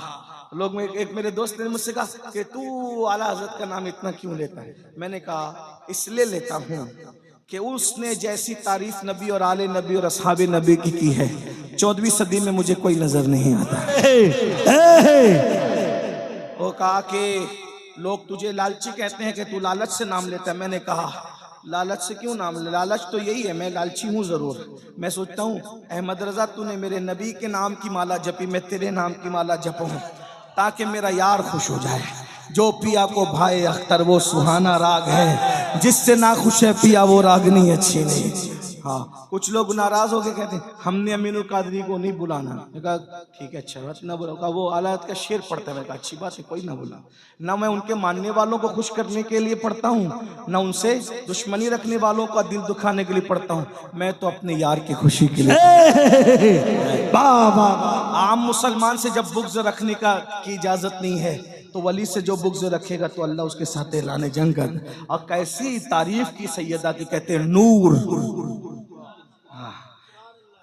लोग में एक मेरे दोस्त ने मुझसे कहा कि तू आला हजरत का नाम इतना क्यों लेता है? मैंने कहा इसलिए लेता हूँ कि उसने जैसी तारीफ नबी और आले नबी और असहाबे नबी की है 14वीं सदी में मुझे कोई नजर नहीं आता। वो कहा कि लोग तुझे लालची कहते हैं कि तू लालच से नाम लेता है। मैंने कहा लालच से क्यों नाम ले, लालच तो यही है, मैं लालची हूँ जरूर। मैं सोचता हूँ अहमद रजा तूने मेरे नबी के नाम की माला जपी, मैं तेरे नाम की माला जपूं ताकि मेरा यार खुश हो जाए। जो पिया को भाई अख्तर वो सुहाना राग है, जिससे ना खुश है पिया वो रागनी अच्छी नहीं। हाँ, कुछ लोग नाराज होके कहते हैं हमने अमीनुल कादरी को नहीं बुलाना। मैं कहा ठीक है, अच्छा बात ना बुला। वो आलात का शेर पढ़ता है। मैं कहा अच्छी बात है, कोई ना बुला। ना मैं उनके मानने वालों को खुश करने के लिए पढ़ता हूँ, ना उनसे दुश्मनी रखने वालों का दिल दुखाने के लिए पढ़ता हूँ। मैं तो अपने यार की खुशी के लिए। आम मुसलमान से जब बुग़्ज़ रखने की इजाजत नहीं है तो वली से जो बुग़्ज़ रखेगा तो अल्लाह उसके साथ ऐलान जंग कर। और कैसी तारीफ की सैयदा की, कहते हैं नूर।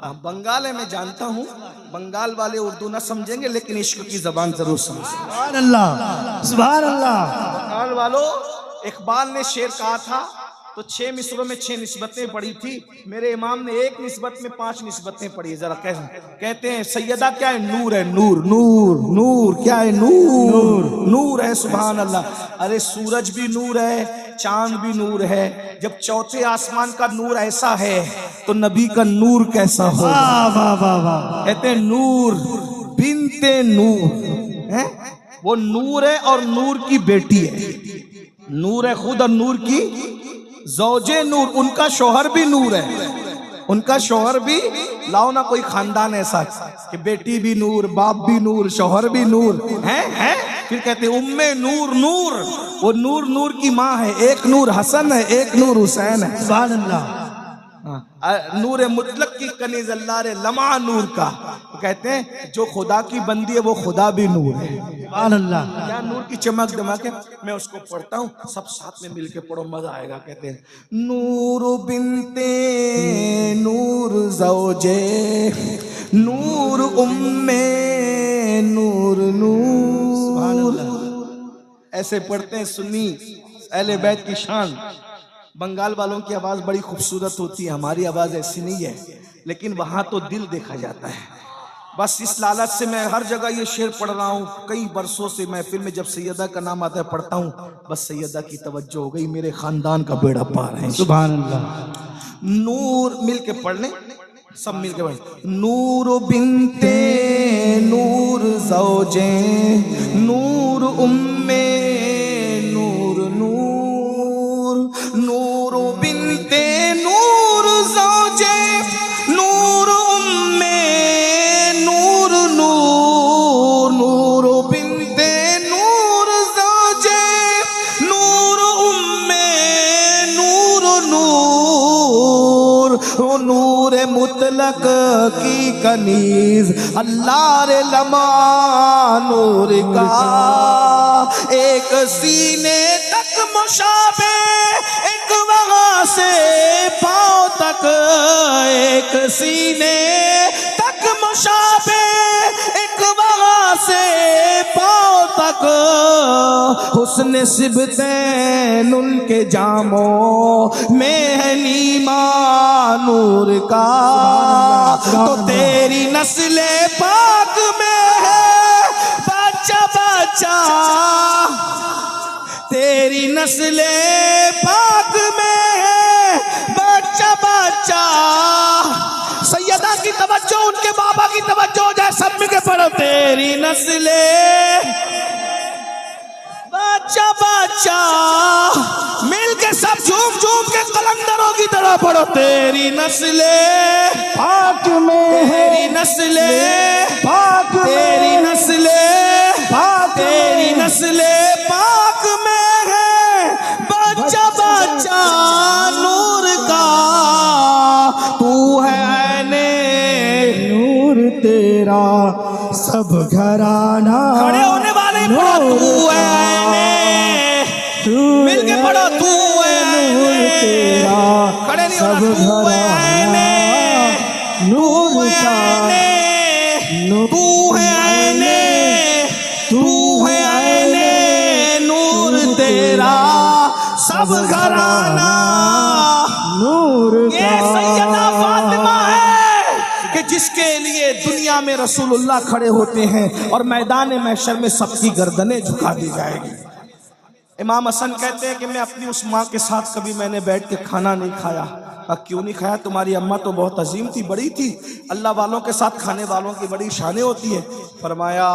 बंगाल है, मैं जानता हूँ बंगाल वाले उर्दू ना समझेंगे लेकिन इश्क की जबान जरूर समझेंगे। सुभान अल्लाह, सुभान अल्लाह। बंगाल वालों, इकबाल ने शेर कहा था तो 6 मिसरों में 6 निस्बतें पढ़ी थी। मेरे इमाम ने 1 निस्बत में 5 निस्बतें पढ़ी। जरा कहते हैं सैयदा क्या है? नूर है, नूर। नूर नूर क्या है? नूर नूर है। सुभान अल्लाह। अरे सूरज भी नूर है, चांद भी नूर है। जब चौथे आसमान का नूर ऐसा है तो नबी का नूर कैसा हो? कहते हैं नूर बिनते नूर है, वो नूर है और नूर की बेटी है। नूर है खुद और नूर की ज़ौजे नूर। उनका शौहर भी नूर है, उनका शौहर भी। लाओ ना कोई खानदान ऐसा कि बेटी भी नूर, बाप भी नूर, शौहर भी नूर है। फिर कहते उम्मे नूर नूर, वो नूर नूर की माँ है। एक नूर हसन है, एक नूर हुसैन है। सुभान अल्लाह। नूर मुतलक की कनीज अल्लाह रे लमा नूर का। वो कहते हैं जो खुदा की बंदी है वो खुदा भी नूर है। सुभान अल्लाह। क्या नूर की चमक दमक है। मैं उसको पढ़ता हूँ, सब साथ में मिलके पढ़ो, मजा आएगा। कहते हैं नूर बिनते नूर ज़ौजे नूर उम्मे नूर नूर। ऐसे पढ़ते हैं सुन्नी अहले बैत की शान। बंगाल वालों की आवाज बड़ी खूबसूरत होती है, हमारी आवाज ऐसी नहीं है, लेकिन वहां तो दिल देखा जाता है। बस इस लालच से मैं हर जगह ये शेर पढ़ रहा हूँ। कई बरसों से महफिल में जब सैयदा का नाम आता है पढ़ता हूँ, बस सैयदा की तवज्जो हो गई, मेरे खानदान का बेड़ा पार है। सुभान अल्लाह। नूर मिल के पढ़ लें, सब मिल के पढ़। नूर बिनते नूर ज़ौजे नूर उम्मे नूर नूर। नूर बिनते नूर ज़ौजे नूर उम्मे नूर नूर। नूर बिनते नूर ज़ौजे नूर उम्मे नूर नूर। नूर मुतलक की कनीज अल्लाह रे लमा नूर का। एक सीने तक मुशाबे, एक वहाँ से पाँव तक। एक सीने तक मुशाबे, एक वहाँ को, हुस्न सिबतैन उनके जामों में है नीमा नूर का। तो तेरी नस्ले पाक में है बच्चा बच्चा, तेरी नस्ले पाक में है बच्चा बच्चा। सैयदा की तवज्जो, उनके बाबा की तवज्जो जाए, सब मिलके पढ़ो। तेरी नस्ले बच्चा बच्चा, मिलके सब झूम झूम के कलंदरों की तरह पढ़ो। तेरी नस्ले पाक में है, तेरी नस्ले पाक में, तेरी नस्ले पाक तेरी में, नस्ले पाक में है बच्चा बच्चा नूर का। तू है ऐने नूर तेरा सब घराना। खड़े होने वाले पढ़ो। तू है ऐने, मिलके पढ़ो। तू है ऐने, तेरा खड़े नहीं सब होना। तू है ऐने, नूर तू है का, ऐने, तू है ऐने, तू है ऐने नूर तेरा सब घराना। नूर ये सैयदा फातिमा है कि जिसके लिए दुनिया में रसूलुल्लाह खड़े होते हैं और मैदान महशर में सबकी गर्दनें झुका दी जाएगी। इमाम हसन कहते हैं कि मैं अपनी उस माँ के साथ कभी मैंने बैठ के खाना नहीं खाया। क्यों नहीं खाया? तुम्हारी अम्मा तो बहुत अजीम थी, बड़ी थी, अल्लाह वालों के साथ खाने वालों की बड़ी शानें होती है। फरमाया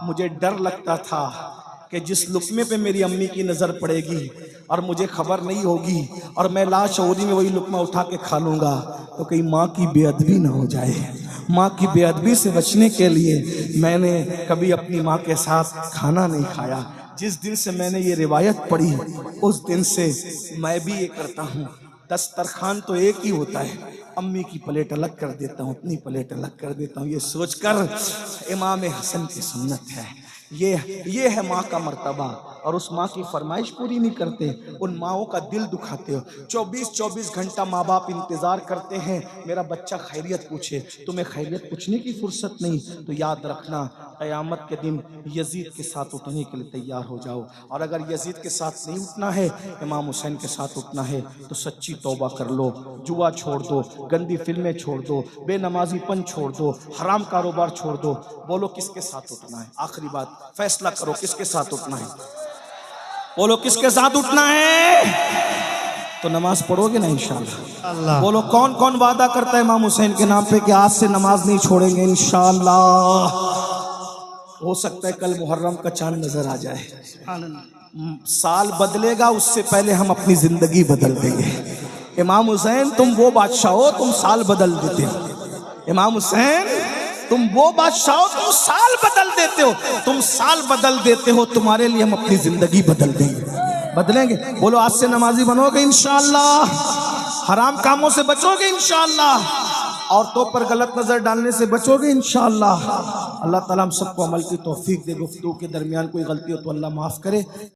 मुझे डर लगता था कि जिस लुक्मे पे मेरी अम्मी की नज़र पड़ेगी और मुझे खबर नहीं होगी और मैं लाशऊरी में वही लुक्मा उठा के खा लूँगा तो कहीं माँ की बेअदबी ना हो जाए। माँ की बेअदबी से बचने के लिए मैंने कभी अपनी माँ के साथ खाना नहीं खाया। जिस दिन से मैंने ये रिवायत पढ़ी उस दिन से मैं भी ये करता हूँ। दस्तरखान तो एक ही होता है, अम्मी की प्लेट अलग कर देता हूँ, अपनी प्लेट अलग कर देता हूँ। ये सोचकर इमाम हसन की सुन्नत है, ये है माँ का मर्तबा। और उस माँ की फरमाइश पूरी नहीं करते, उन माँओं का दिल दुखाते हो। 24-24 घंटा माँ बाप इंतजार करते हैं मेरा बच्चा खैरियत पूछे। तुम्हें खैरियत पूछने की फुर्सत नहीं तो याद रखना क़यामत के दिन यजीद के साथ उठने के लिए तैयार हो जाओ। और अगर यजीद के साथ नहीं उठना है, इमाम हुसैन के साथ उठना है तो सच्ची तौबा कर लो। जुआ छोड़ दो, गंदी फिल्में छोड़ दो, बेनमाजीपन छोड़ दो, हराम कारोबार छोड़ दो। बोलो किसके साथ उठना है? आखिरी बात, फैसला करो किसके साथ उठना है। बोलो किसके साथ उठना है? तो नमाज पढ़ोगे ना इंशाअल्लाह। बोलो कौन कौन वादा करता है इमाम हुसैन के नाम पे कि आज से नमाज नहीं छोड़ेंगे इंशाअल्लाह। हो सकता है कल मुहर्रम का चांद नजर आ जाए, साल बदलेगा उससे पहले हम अपनी जिंदगी बदल देंगे। इमाम हुसैन तुम वो बादशाह हो, तुम साल बदल देते हो। इमाम हुसैन तुम वो बादशाह हो, तुम साल बदल देते हो। तुम साल बदल देते हो, तुम्हारे लिए हम अपनी जिंदगी बदल देंगे, बदलेंगे। बोलो आज से नमाजी बनोगे इंशाअल्लाह, हराम कामों से बचोगे इंशाअल्लाह, औरतों पर गलत नजर डालने से बचोगे इंशाअल्लाह। अल्लाह ताला हम सबको अमल की तौफीक दे। गुफ्तगू के दरमियान कोई गलती हो तो अल्लाह माफ करे।